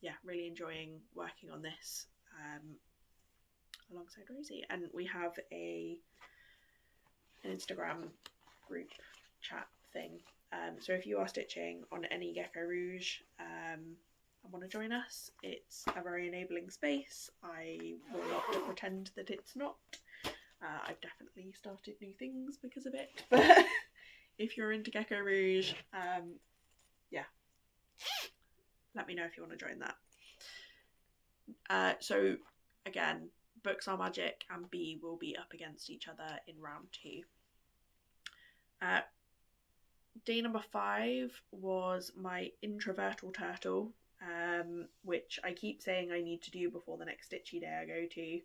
yeah, really enjoying working on this alongside Rosie. And we have an Instagram group chat thing, so if you are stitching on any Gecko Rouge and want to join us, it's a very enabling space. I will not pretend that it's not. I've definitely started new things because of it, but if you're into Gecko Rouge, yeah, let me know if you want to join that. So again, Books Are Magic and Bee will be up against each other in round 2. Day number 5 was my introvertal turtle, which I keep saying I need to do before the next Stitchy day I go to,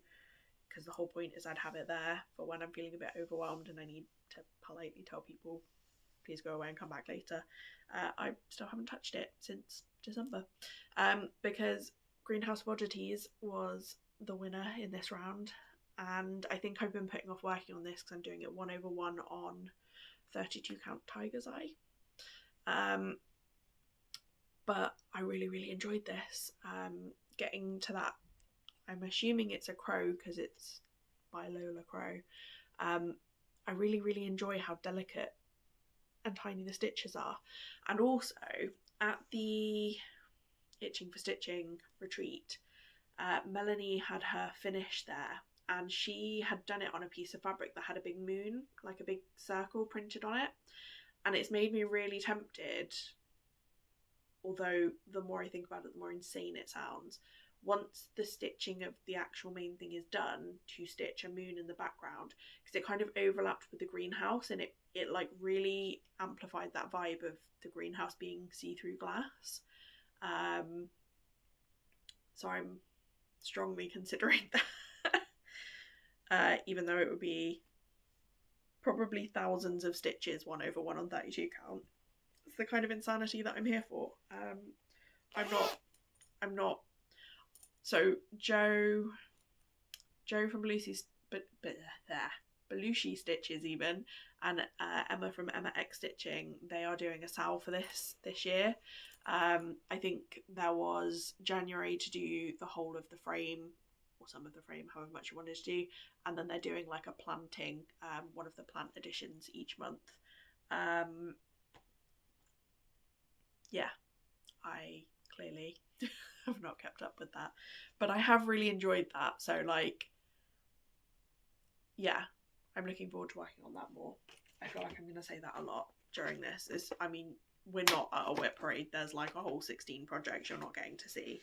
because the whole point is I'd have it there for when I'm feeling a bit overwhelmed and I need to politely tell people, please go away and come back later. I still haven't touched it since December, because Greenhouse of Oddities was the winner in this round, and I think I've been putting off working on this because I'm doing it 1/1 on 32 count Tiger's Eye. But I really enjoyed this. Getting to that, I'm assuming it's a crow because it's by Lola Crow. I really enjoy how delicate and tiny the stitches are, and also at the Itching for Stitching retreat, Melanie had her finish there, and she had done it on a piece of fabric that had a big moon, like a big circle printed on it, and it's made me really tempted, although the more I think about it the more insane it sounds, once the stitching of the actual main thing is done, to stitch a moon in the background, because it kind of overlapped with the greenhouse and it like really amplified that vibe of the greenhouse being see-through glass. So I'm strongly considering that, even though it would be probably thousands of stitches 1/1 on 32 count. It's the kind of insanity that I'm here for. I'm not. So Joe from Belushi Stitches even, and Emma from Emma X Stitching, they are doing a sale for this year. I think there was January to do the whole of the frame, or some of the frame, however much you wanted to do, and then they're doing like a planting, one of the plant editions each month. Yeah, I clearly have not kept up with that, but I have really enjoyed that, so like, yeah, I'm looking forward to working on that more. I feel like I'm going to say that a lot during this. I mean, we're not at a whip parade, there's like a whole 16 projects you're not getting to see,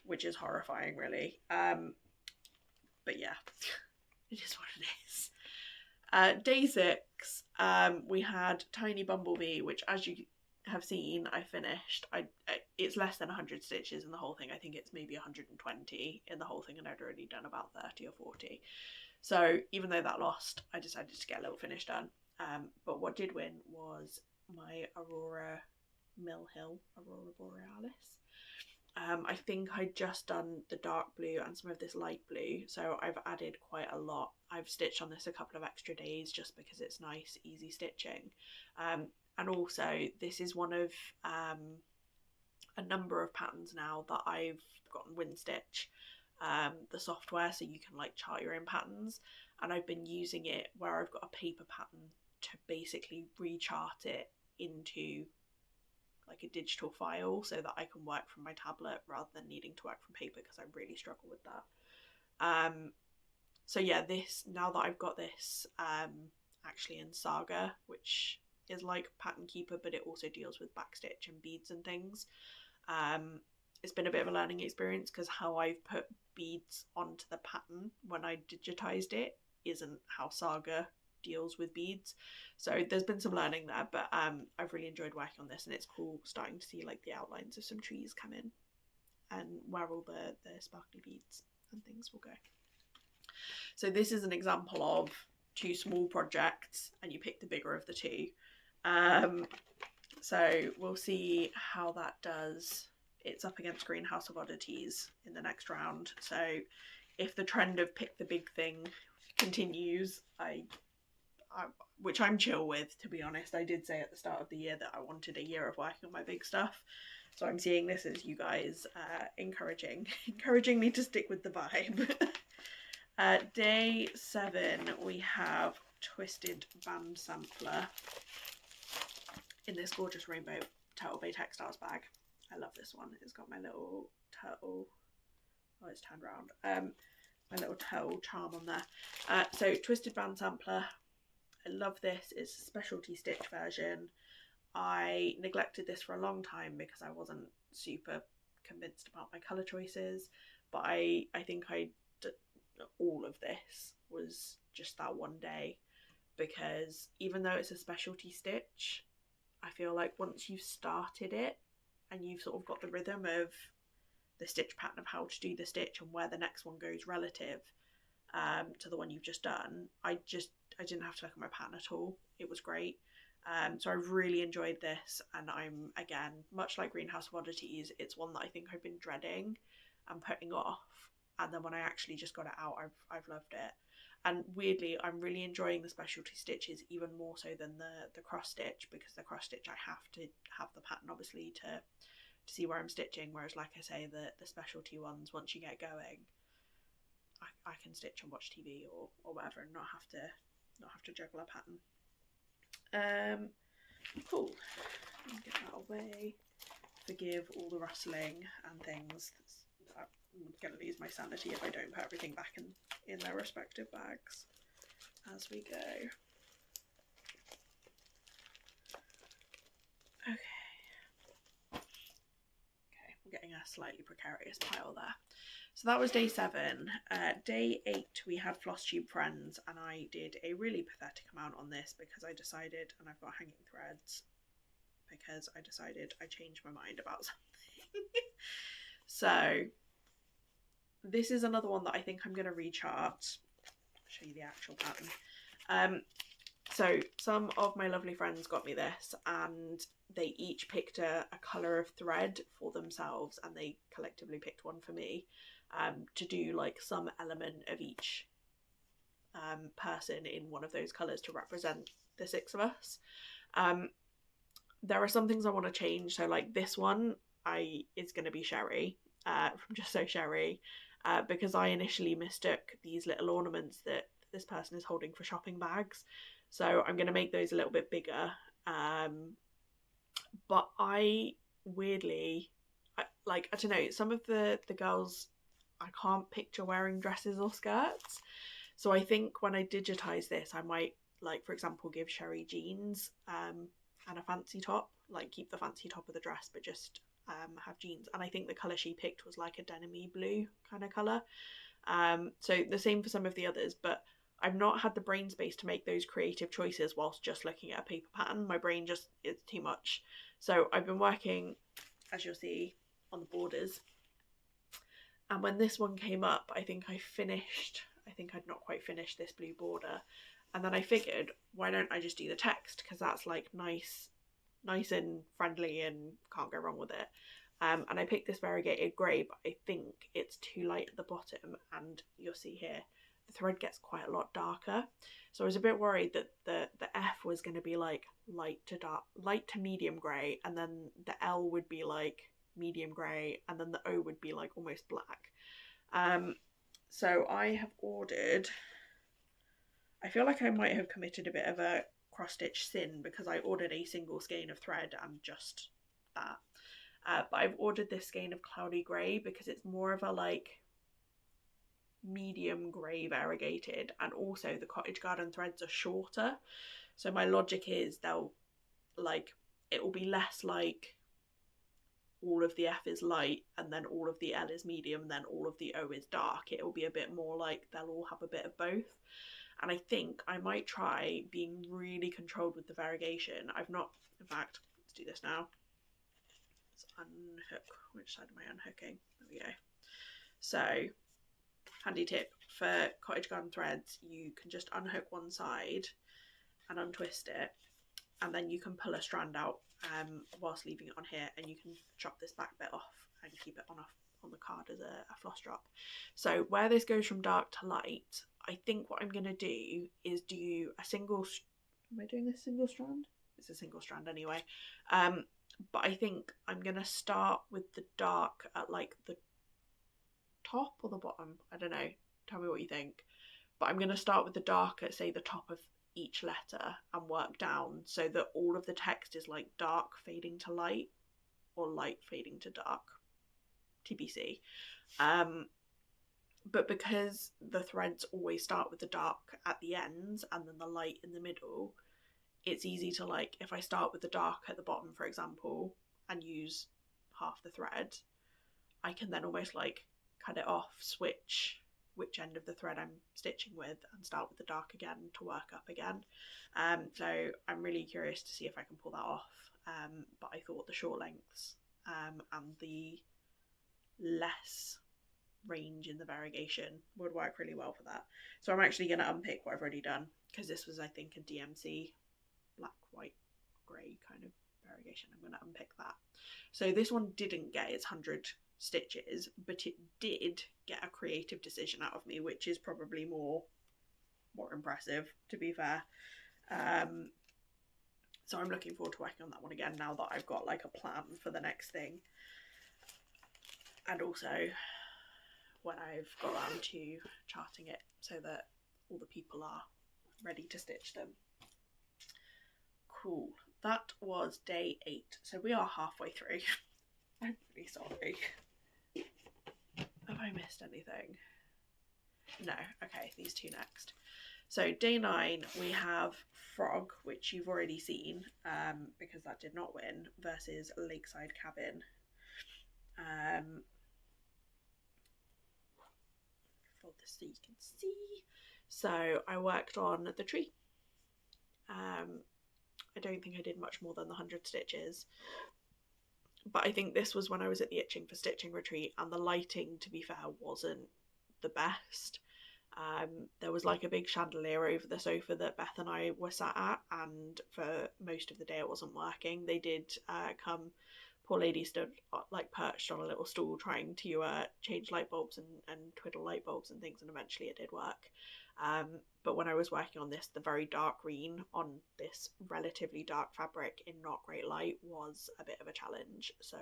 which is horrifying really. But yeah, it is what it is. Day 6, we had Tiny Bumblebee, which, as you have seen, I finished. It's less than 100 stitches in the whole thing. I think it's maybe 120 in the whole thing, and I'd already done about 30 or 40. So even though that lost, I decided to get a little finish done. But what did win was my Aurora Mill Hill, Aurora Borealis. I think I'd just done the dark blue and some of this light blue, so I've added quite a lot. I've stitched on this a couple of extra days just because it's nice, easy stitching. And also, this is one of a number of patterns now that I've gotten WinStitch, the software, so you can like chart your own patterns, and I've been using it where I've got a paper pattern to basically rechart it into like a digital file so that I can work from my tablet rather than needing to work from paper, because I really struggle with that. So yeah, now that I've got this actually in Saga, which is like Pattern Keeper, but it also deals with backstitch and beads and things, it's been a bit of a learning experience, because how I've put beads onto the pattern when I digitized it isn't how Saga deals with beads, so there's been some learning there, but I've really enjoyed working on this, and it's cool starting to see like the outlines of some trees come in and where all the sparkly beads and things will go. So this is an example of 2 small projects and you pick the bigger of the 2. So we'll see how that does. It's up against Greenhouse of Oddities in the next round, so if the trend of pick the big thing continues, which I'm chill with, to be honest. I did say at the start of the year that I wanted a year of working on my big stuff, so I'm seeing this as you guys encouraging me to stick with the vibe. Day 7, we have Twisted Band Sampler in this gorgeous rainbow Turtle Bay Textiles bag. I love this one. It's got my little turtle. Oh, it's turned around. little toe charm on there. So Twisted Band Sampler. I love this. It's a specialty stitch version. I neglected this for a long time because I wasn't super convinced about my colour choices, but I think all of this was just that one day, because even though it's a specialty stitch, I feel like once you've started it and you've sort of got the rhythm of the stitch pattern of how to do the stitch and where the next one goes relative to the one you've just done, I didn't have to look at my pattern at all. It was great. So I really enjoyed this, and I'm, again, much like Greenhouse of Oddities, it's one that I think I've been dreading and putting off, and then when I actually just got it out, I've loved it. And weirdly, I'm really enjoying the specialty stitches even more so than the cross stitch, because the cross stitch I have to have the pattern obviously to see where I'm stitching, whereas like I say, the specialty ones, once you get going, I can stitch and watch TV or whatever and not have to juggle a pattern. Cool. Get that away. Forgive all the rustling and things. I'm going to lose my sanity if I don't put everything back in their respective bags as we go. Okay, we're getting a slightly precarious pile there. So that was day 7. Day 8 we had Flosstube Friends, and I did a really pathetic amount on this because I decided, and I've got hanging threads, because I decided I changed my mind about something. So this is another one that I think I'm going to rechart. I'll show you the actual pattern. So some of my lovely friends got me this, and they each picked a colour of thread for themselves, and they collectively picked one for me, to do like some element of each person in one of those colours to represent the 6 of us. There are some things I want to change. So like this one is going to be Sherry, from Just So Sherry, because I initially mistook these little ornaments that this person is holding for shopping bags. So I'm going to make those a little bit bigger. But I weirdly, I don't know, some of the girls I can't picture wearing dresses or skirts. So I think when I digitize this, I might, like, for example, give Sherry jeans and a fancy top, like keep the fancy top of the dress, but just have jeans. And I think the colour she picked was like a denim-y blue kind of colour. So the same for some of the others, but I've not had the brain space to make those creative choices whilst just looking at a paper pattern. My brain just, it's too much. So I've been working, as you'll see, on the borders. And when this one came up, I think I'd not quite finished this blue border. And then I figured, why don't I just do the text? Because that's like nice and friendly and can't go wrong with it. And I picked this variegated grey, but I think it's too light at the bottom, and you'll see here the thread gets quite a lot darker. So I was a bit worried that the F was going to be like light to medium grey, and then the L would be like medium grey, and then the O would be like almost black. So I have ordered, I feel like I might have committed a bit of a cross-stitch sin because I ordered a single skein of thread and just that. But I've ordered this skein of cloudy grey because it's more of a like medium grey variegated, and also the cottage garden threads are shorter. So my logic is it will be less like all of the F is light and then all of the L is medium and then all of the O is dark. It will be a bit more like they'll all have a bit of both. And I think I might try being really controlled with the variegation. I've not, in fact, let's do this now. Let's unhook. Which side am I unhooking? There we go. So, handy tip for cottage garden threads, you can just unhook one side and untwist it, and then you can pull a strand out whilst leaving it on here, and you can chop this back bit off and keep it on the card as a floss drop. So where this goes from dark to light, I think what I'm going to do is do a single, am I doing this single strand? It's a single strand anyway. But I think I'm going to start with the dark at like the top or the bottom. I don't know. Tell me what you think. But I'm going to start with the dark at, say, the top of each letter and work down so that all of the text is like dark fading to light or light fading to dark. TBC. But because the threads always start with the dark at the ends and then the light in the middle, it's easy to, like, if I start with the dark at the bottom, for example, and use half the thread, I can then almost like cut it off, switch which end of the thread I'm stitching with, and start with the dark again to work up again. So I'm really curious to see if I can pull that off. But I thought the short lengths and the less range in the variegation would work really well for that. So I'm actually going to unpick what I've already done, because this was, I think, a DMC black, white, grey kind of variegation. I'm going to unpick that. So this one didn't get its 100 stitches, but it did get a creative decision out of me, which is probably more impressive, to be fair. So I'm looking forward to working on that one again now that I've got like a plan for the next thing, and also when I've got around to charting it so that all the people are ready to stitch them. Cool. That was day 8, so we are halfway through. I'm really sorry. Have I missed anything? No. Okay, these two next. So day 9 we have Frog, which you've already seen because that did not win, versus Lakeside Cabin. So you can see. So I worked on the tree. I don't think I did much more than the 100 stitches, but I think this was when I was at the Itching for Stitching retreat, and the lighting, to be fair, wasn't the best. There was like a big chandelier over the sofa that Beth and I were sat at, and for most of the day it wasn't working. They did come, poor lady stood like perched on a little stool trying to change light bulbs and twiddle light bulbs and things, and eventually it did work. But when I was working on this, the very dark green on this relatively dark fabric in not great light was a bit of a challenge. So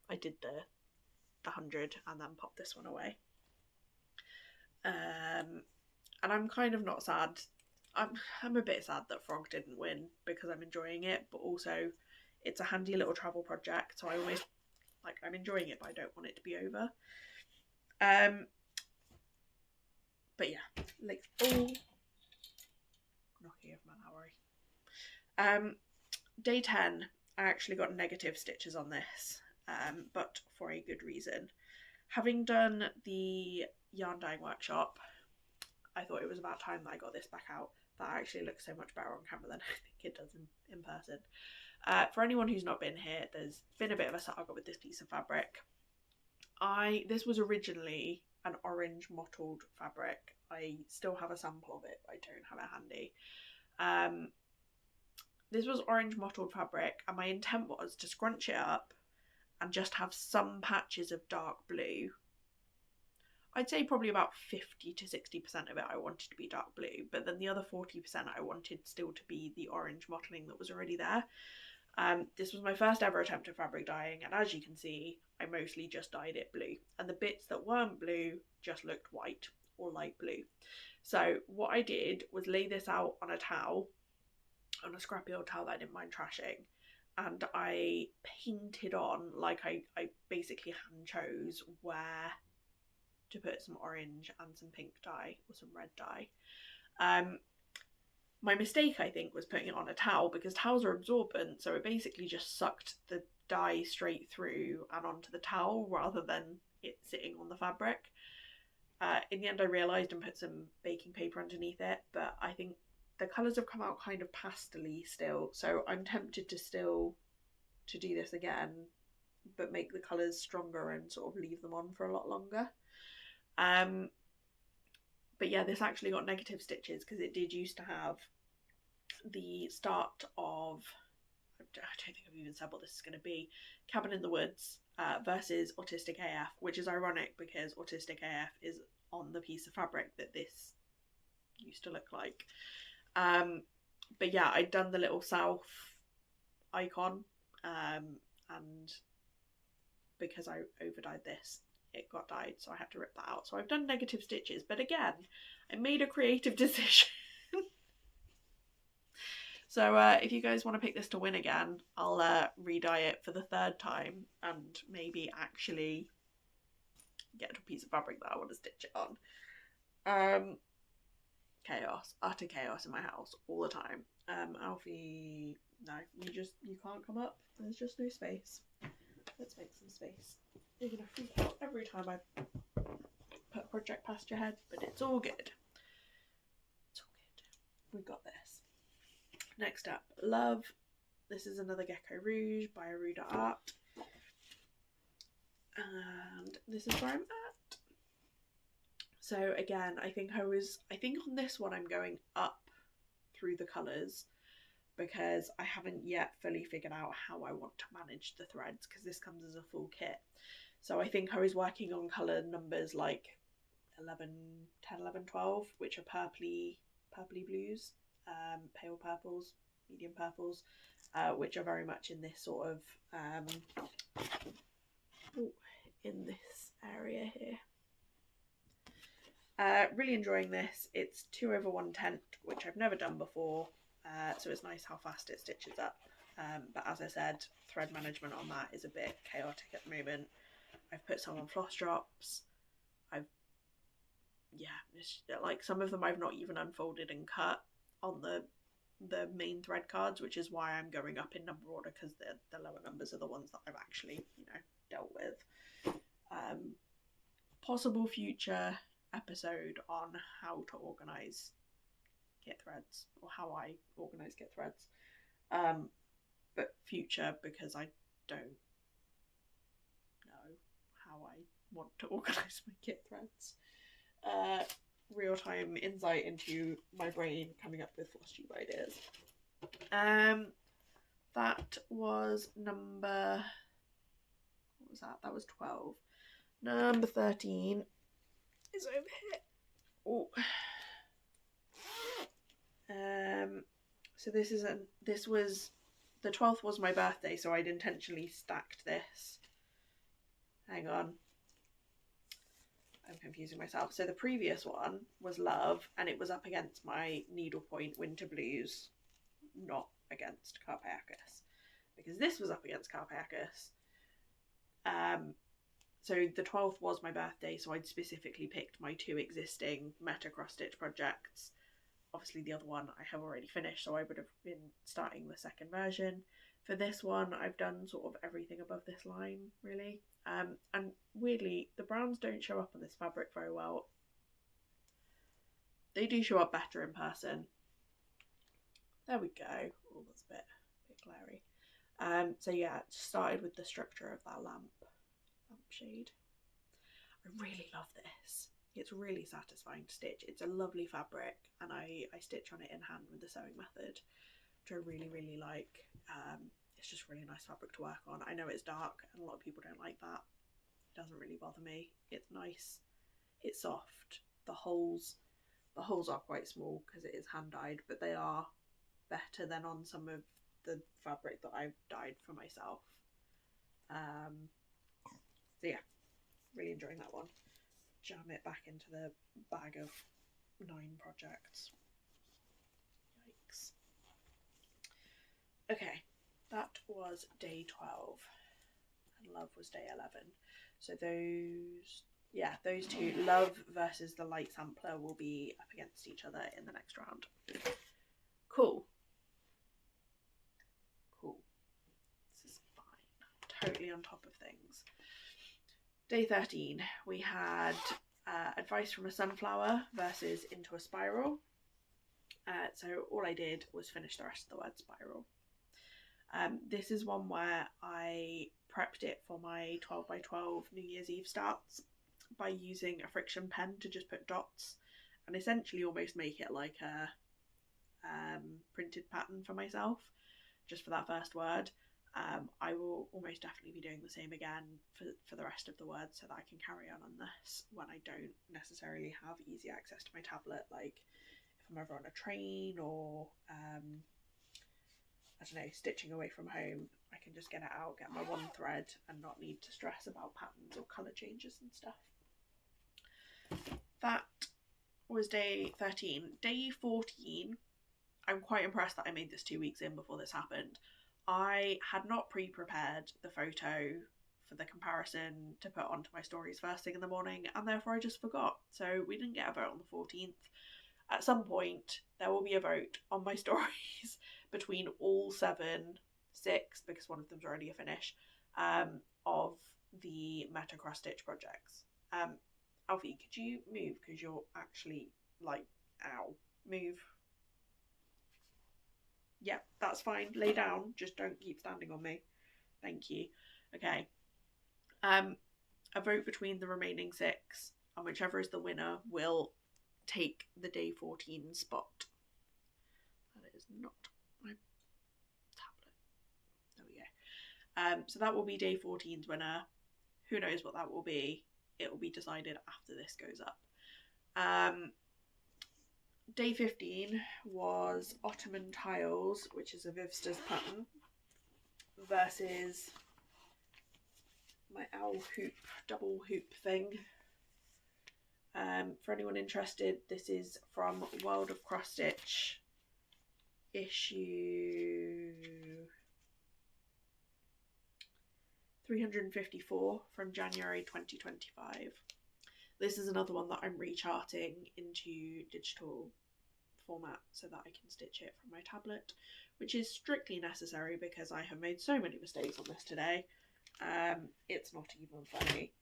I did the 100 and then popped this one away. And I'm kind of not sad. I'm a bit sad that Frog didn't win, because I'm enjoying it, but also it's a handy little travel project, so I always I'm enjoying it, but I don't want it to be over. But yeah, like, oh, knocking over my Lowry. Day 10, I actually got negative stitches on this, but for a good reason. Having done the yarn dyeing workshop, I thought it was about time that I got this back out. That actually looks so much better on camera than I think it does in person. For anyone who's not been here, there's been a bit of a saga with this piece of fabric. This was originally an orange mottled fabric. I still have a sample of it, but I don't have it handy. This was orange mottled fabric, and my intent was to scrunch it up and just have some patches of dark blue. I'd say probably about 50 to 60% of it I wanted to be dark blue, but then the other 40% I wanted still to be the orange mottling that was already there. This was my first ever attempt at fabric dyeing, and as you can see, I mostly just dyed it blue, and the bits that weren't blue just looked white or light blue. So what I did was lay this out on a towel, on a scrappy old towel that I didn't mind trashing, and I painted on, like I basically hand chose where to put some orange and some pink dye or some red dye. My mistake, I think, was putting it on a towel, because towels are absorbent, so it basically just sucked the dye straight through and onto the towel rather than it sitting on the fabric. In the end I realised and put some baking paper underneath it, but I think the colours have come out kind of pastel-y still, so I'm tempted to do this again, but make the colours stronger and sort of leave them on for a lot longer. But yeah, this actually got negative stitches because it did used to have the start of, I don't think I've even said what this is going to be, Cabin in the Woods versus Autistic AF, which is ironic because Autistic AF is on the piece of fabric that this used to look like. But yeah, I'd done the little south icon, and because I overdyed this, it got dyed, so I had to rip that out. So I've done negative stitches, but again, I made a creative decision. So if you guys want to pick this to win again, I'll re-dye it for the 3rd time and maybe actually get to a piece of fabric that I want to stitch it on. Chaos, utter chaos in my house all the time. Alfie, no, you can't come up. There's just no space. Let's make some space. You're gonna freak out every time I put a project past your head, but it's all good. It's all good. We've got this. Next up, Love. This is another Gecko Rouge by Aruda Art. And this is where I'm at. So again, I think on this one I'm going up through the colours because I haven't yet fully figured out how I want to manage the threads, because this comes as a full kit. So I think I was working on colour numbers like 11, 10, 11, 12, which are purpley blues, pale purples, medium purples, which are very much in this sort of, in this area here. Really enjoying this. It's 2/1/10, which I've never done before, so it's nice how fast it stitches up. But as I said, thread management on that is a bit chaotic at the moment. I've put some on floss drops. Like some of them I've not even unfolded and cut on the main thread cards, which is why I'm going up in number order, because the lower numbers are the ones that I've actually, dealt with. Possible future episode on how to organise kit threads, or how I organise kit threads. But future, because I don't know how I want to organise my kit threads. Real-time insight into my brain coming up with Flosstube ideas. That was number... What was that? That was 12. Number 13 is over here. Oh. So the 12th was my birthday, so I'd intentionally stacked this. Hang on. I'm confusing myself. So the previous one was Love, and it was up against my Needlepoint Winter Blues, not against Carpe Acus, because this was up against Carpe Acus. So the 12th was my birthday, so I'd specifically picked my 2 existing Meta Cross Stitch projects. Obviously the other one I have already finished, so I would have been starting the second version. For this one, I've done sort of everything above this line, really. And weirdly, the browns don't show up on this fabric very well. They do show up better in person. There we go. Oh, that's a bit glary. So yeah, started with the structure of that lampshade. I really love this. It's really satisfying to stitch. It's a lovely fabric, and I stitch on it in hand with the sewing method, which I really, really like. It's just really nice fabric to work on. I know it's dark and a lot of people don't like that. It doesn't really bother me. It's nice. It's soft. The holes are quite small because it is hand dyed, but they are better than on some of the fabric that I've dyed for myself. So yeah, really enjoying that one. Jam it back into the bag of 9 projects. Yikes. Okay, that was day 12 and Love was day 11. So those 2, Love versus the light sampler, will be up against each other in the next round. Cool. This is fine. Totally on top of things. Day 13, we had Advice from a Sunflower versus Into a Spiral. So all I did was finish the rest of the word spiral. This is one where I prepped it for my 12x12 New Year's Eve starts by using a friction pen to just put dots and essentially almost make it like a printed pattern for myself, just for that first word. I will almost definitely be doing the same again for the rest of the words, so that I can carry on this when I don't necessarily have easy access to my tablet, like if I'm ever on a train or I don't know, stitching away from home. I can just get it out, get my one thread, and not need to stress about patterns or colour changes and stuff. That was day 13. Day 14, I'm quite impressed that I made this 2 weeks in before this happened. I had not pre-prepared the photo for the comparison to put onto my stories first thing in the morning, and therefore I just forgot. So we didn't get a vote on the 14th. At some point, there will be a vote on my stories between all 6, because one of them's already a finish, of the Meta Cross Stitch projects. Alfie, could you move? Because you're actually, like, ow. Move. Yep, that's fine. Lay down. Just don't keep standing on me. Thank you. Okay. A vote between the remaining 6, and whichever is the winner will take the day 14 spot. That is not my tablet. There we go. So that will be day 14's winner. Who knows what that will be? It will be decided after this goes up. Day 15 was Ottoman Tiles, which is a Vivsters pattern, versus my owl hoop, double hoop thing. For anyone interested, this is from World of Cross Stitch, issue 354 from January 2025. This is another one that I'm recharting into digital format so that I can stitch it from my tablet, which is strictly necessary because I have made so many mistakes on this today. It's not even funny.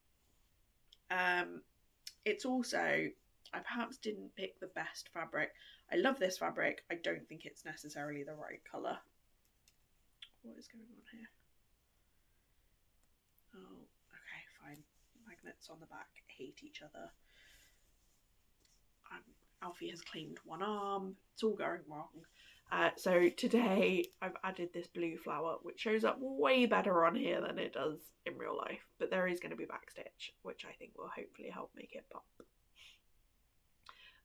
It's also, I perhaps didn't pick the best fabric. I love this fabric. I don't think it's necessarily the right colour. What is going on here? Oh, okay, fine. Magnets on the back hate each other. Alfie has claimed one arm. It's all going wrong. So today I've added this blue flower, which shows up way better on here than it does in real life. But there is going to be backstitch, which I think will hopefully help make it pop.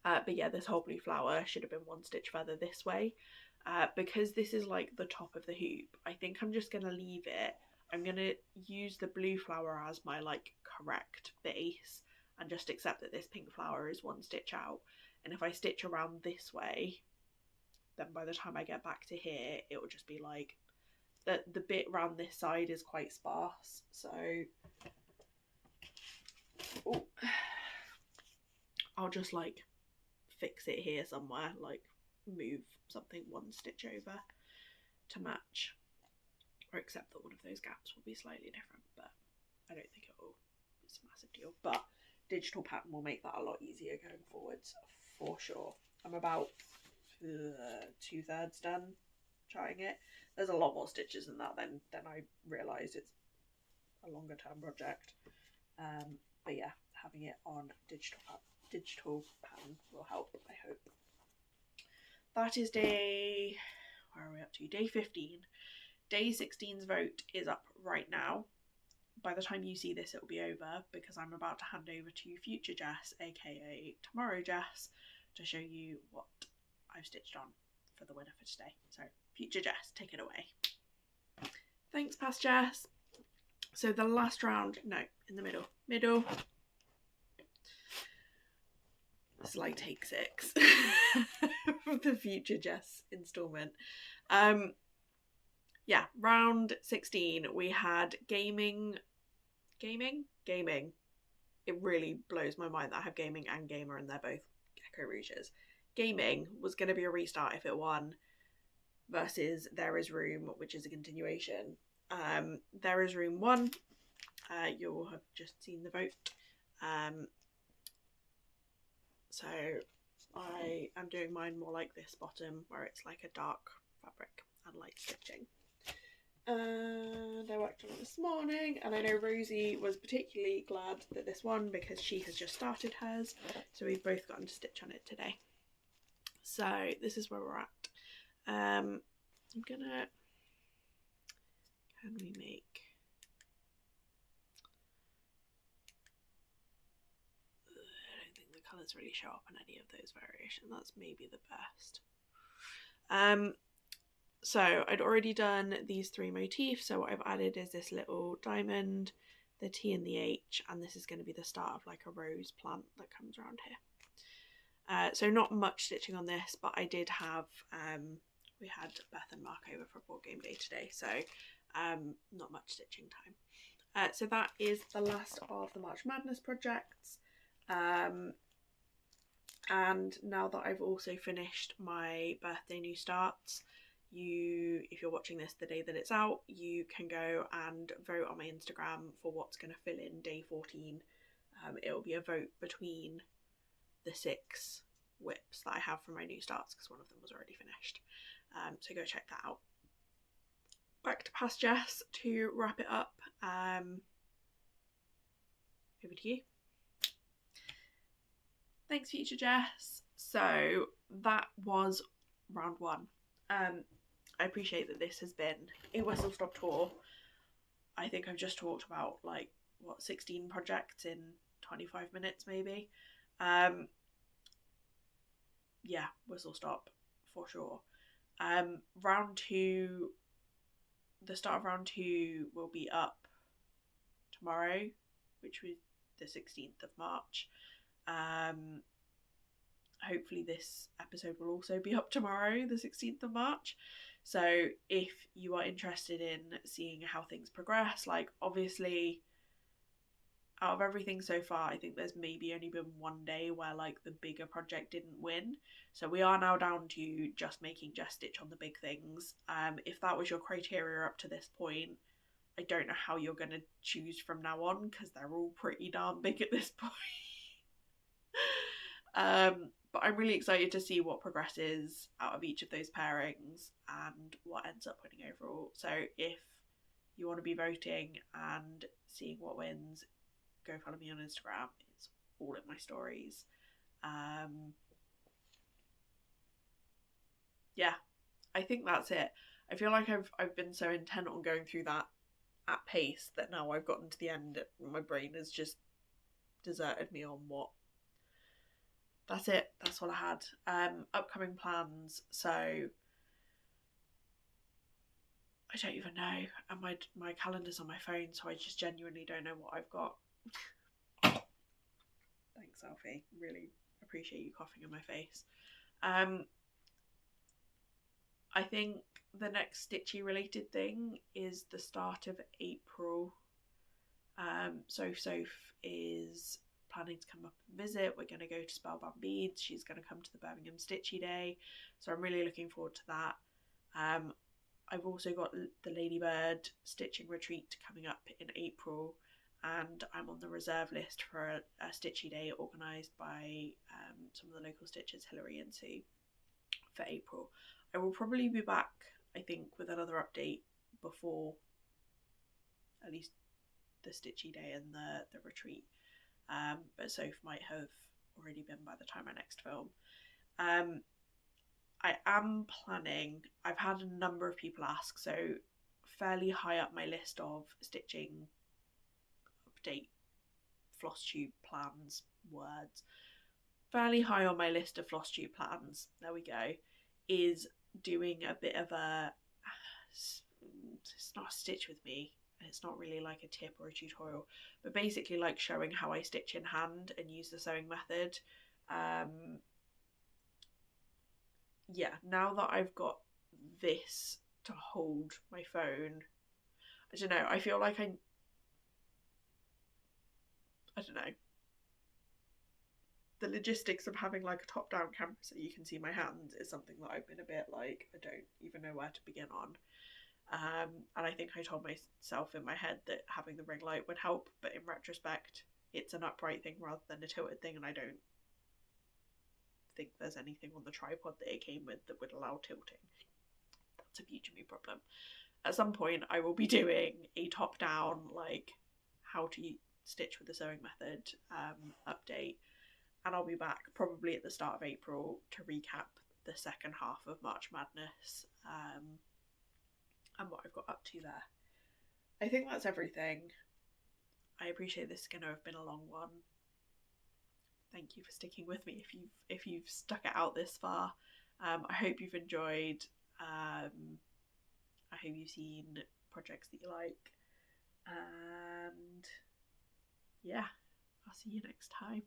But yeah, this whole blue flower should have been 1 stitch further this way. Because this is like the top of the hoop, I think I'm just going to leave it. I'm going to use the blue flower as my like correct base and just accept that this pink flower is 1 stitch out. And if I stitch around this way, then by the time I get back to here, it will just be like, the bit around this side is quite sparse. So I'll just like fix it here somewhere, like move something 1 stitch over to match, or accept that one of those gaps will be slightly different, but I don't think it will. It's a massive deal, but digital pattern will make that a lot easier going forwards for sure. I'm about 2/3 done trying it. There's a lot more stitches than that than I realised. It's a longer term project, but yeah, having it on digital pattern will help, I hope. That is day, where are we up to? Day 15. Day 16's vote is up right now. By the time you see this, it will be over because I'm about to hand over to future Jess, aka Tomorrow Jess, to show you what I've stitched on for the winner for today. So future Jess, take it away. Thanks, past Jess. So the last round, no, in the middle. This is like take 6 of the future Jess installment. Yeah, round 16 we had gaming. It really blows my mind that I have gaming and gamer and they're both Gecko Rouges. Gaming was going to be a restart if it won, versus There Is Room, which is a continuation. There Is Room won. You'll have just seen the vote. So I am doing mine more like this bottom, where it's like a dark fabric and light stitching. And I worked on it this morning, and I know Rosie was particularly glad that this won because she has just started hers, so we've both gotten to stitch on it today. So this is where we're at. I'm gonna, can we make, I don't think the colours really show up on any of those variations. That's maybe the best. So I'd already done these 3 motifs, so what I've added is this little diamond, the T and the H, and this is going to be the start of like a rose plant that comes around here. So not much stitching on this, but I did have, we had Beth and Mark over for board game day today, so not much stitching So that is the last of the March Madness projects. And now that I've also finished my birthday new starts, if you're watching this the day that it's out, you can go and vote on my Instagram for what's going to fill in day 14. It'll be a vote between the 6 whips that I have from my new starts, because one of them was already finished. So go check that out. Back to past Jess to wrap it up. Over to you. Thanks, future Jess. So that was round 1. I appreciate that this has been a whistle stop tour. I think I've just talked about 16 projects in 25 minutes maybe. Yeah, whistle stop for sure. Round 2, the start of round 2 will be up tomorrow, which was the 16th of March. Hopefully this episode will also be up tomorrow, the 16th of March. So if you are interested in seeing how things progress, obviously out of everything so far, I think there's maybe only been one day where the bigger project didn't win. So we are now down to just making Jess stitch on the big things. If that was your criteria up to this point, I don't know how you're going to choose from now on, because they're all pretty darn big at this point. But I'm really excited to see what progresses out of each of those pairings and what ends up winning overall. So if you want to be voting and seeing what wins, go follow me on Instagram. It's all in my stories. Yeah, I think that's it. I feel like I've been so intent on going through that at pace that now I've gotten to the end, my brain has just deserted me on what. That's it. That's all I had. Upcoming plans. So I don't even know. And my calendar's on my phone, so I just genuinely don't know what I've got. Thanks, Alfie. Really appreciate you coughing in my face. I think the next Stitchy related thing is the start of April. Soph is planning to come up and visit. We're going to go to Spellbound Beads. She's going to come to the Birmingham Stitchy Day, so I'm really looking forward to that. I've also got the Ladybird Stitching Retreat coming up in April, and I'm on the reserve list for a Stitchy Day organised by some of the local stitchers, Hilary and Sue, for April. I will probably be back, I think, with another update before at least the Stitchy Day and the retreat. But Soph might have already been by the time I next film. I am planning, I've had a number of people ask, so fairly high up my list of stitching update Flosstube plans, words, fairly high on my list of Flosstube plans, there we go, is doing a bit of it's not a stitch with me, it's not really like a tip or a tutorial, but basically showing how I stitch in hand and use the sewing method. Yeah, now that I've got this to hold my phone, I don't know, I feel like I don't know, the logistics of having a top-down camera so you can see my hands is something that I've been a bit I don't even know where to begin on. And I think I told myself in my head that having the ring light would help, but in retrospect it's an upright thing rather than a tilted thing, and I don't think there's anything on the tripod that it came with that would allow tilting. That's a future me problem. At some point I will be doing a top-down how to stitch with the sewing method update, and I'll be back probably at the start of April to recap the second half of March Madness and what I've got up to there. I think that's everything. I appreciate this is going to have been a long one. Thank you for sticking with me if you've stuck it out this far. I hope you've enjoyed. I hope you've seen projects that you like. And yeah, I'll see you next time.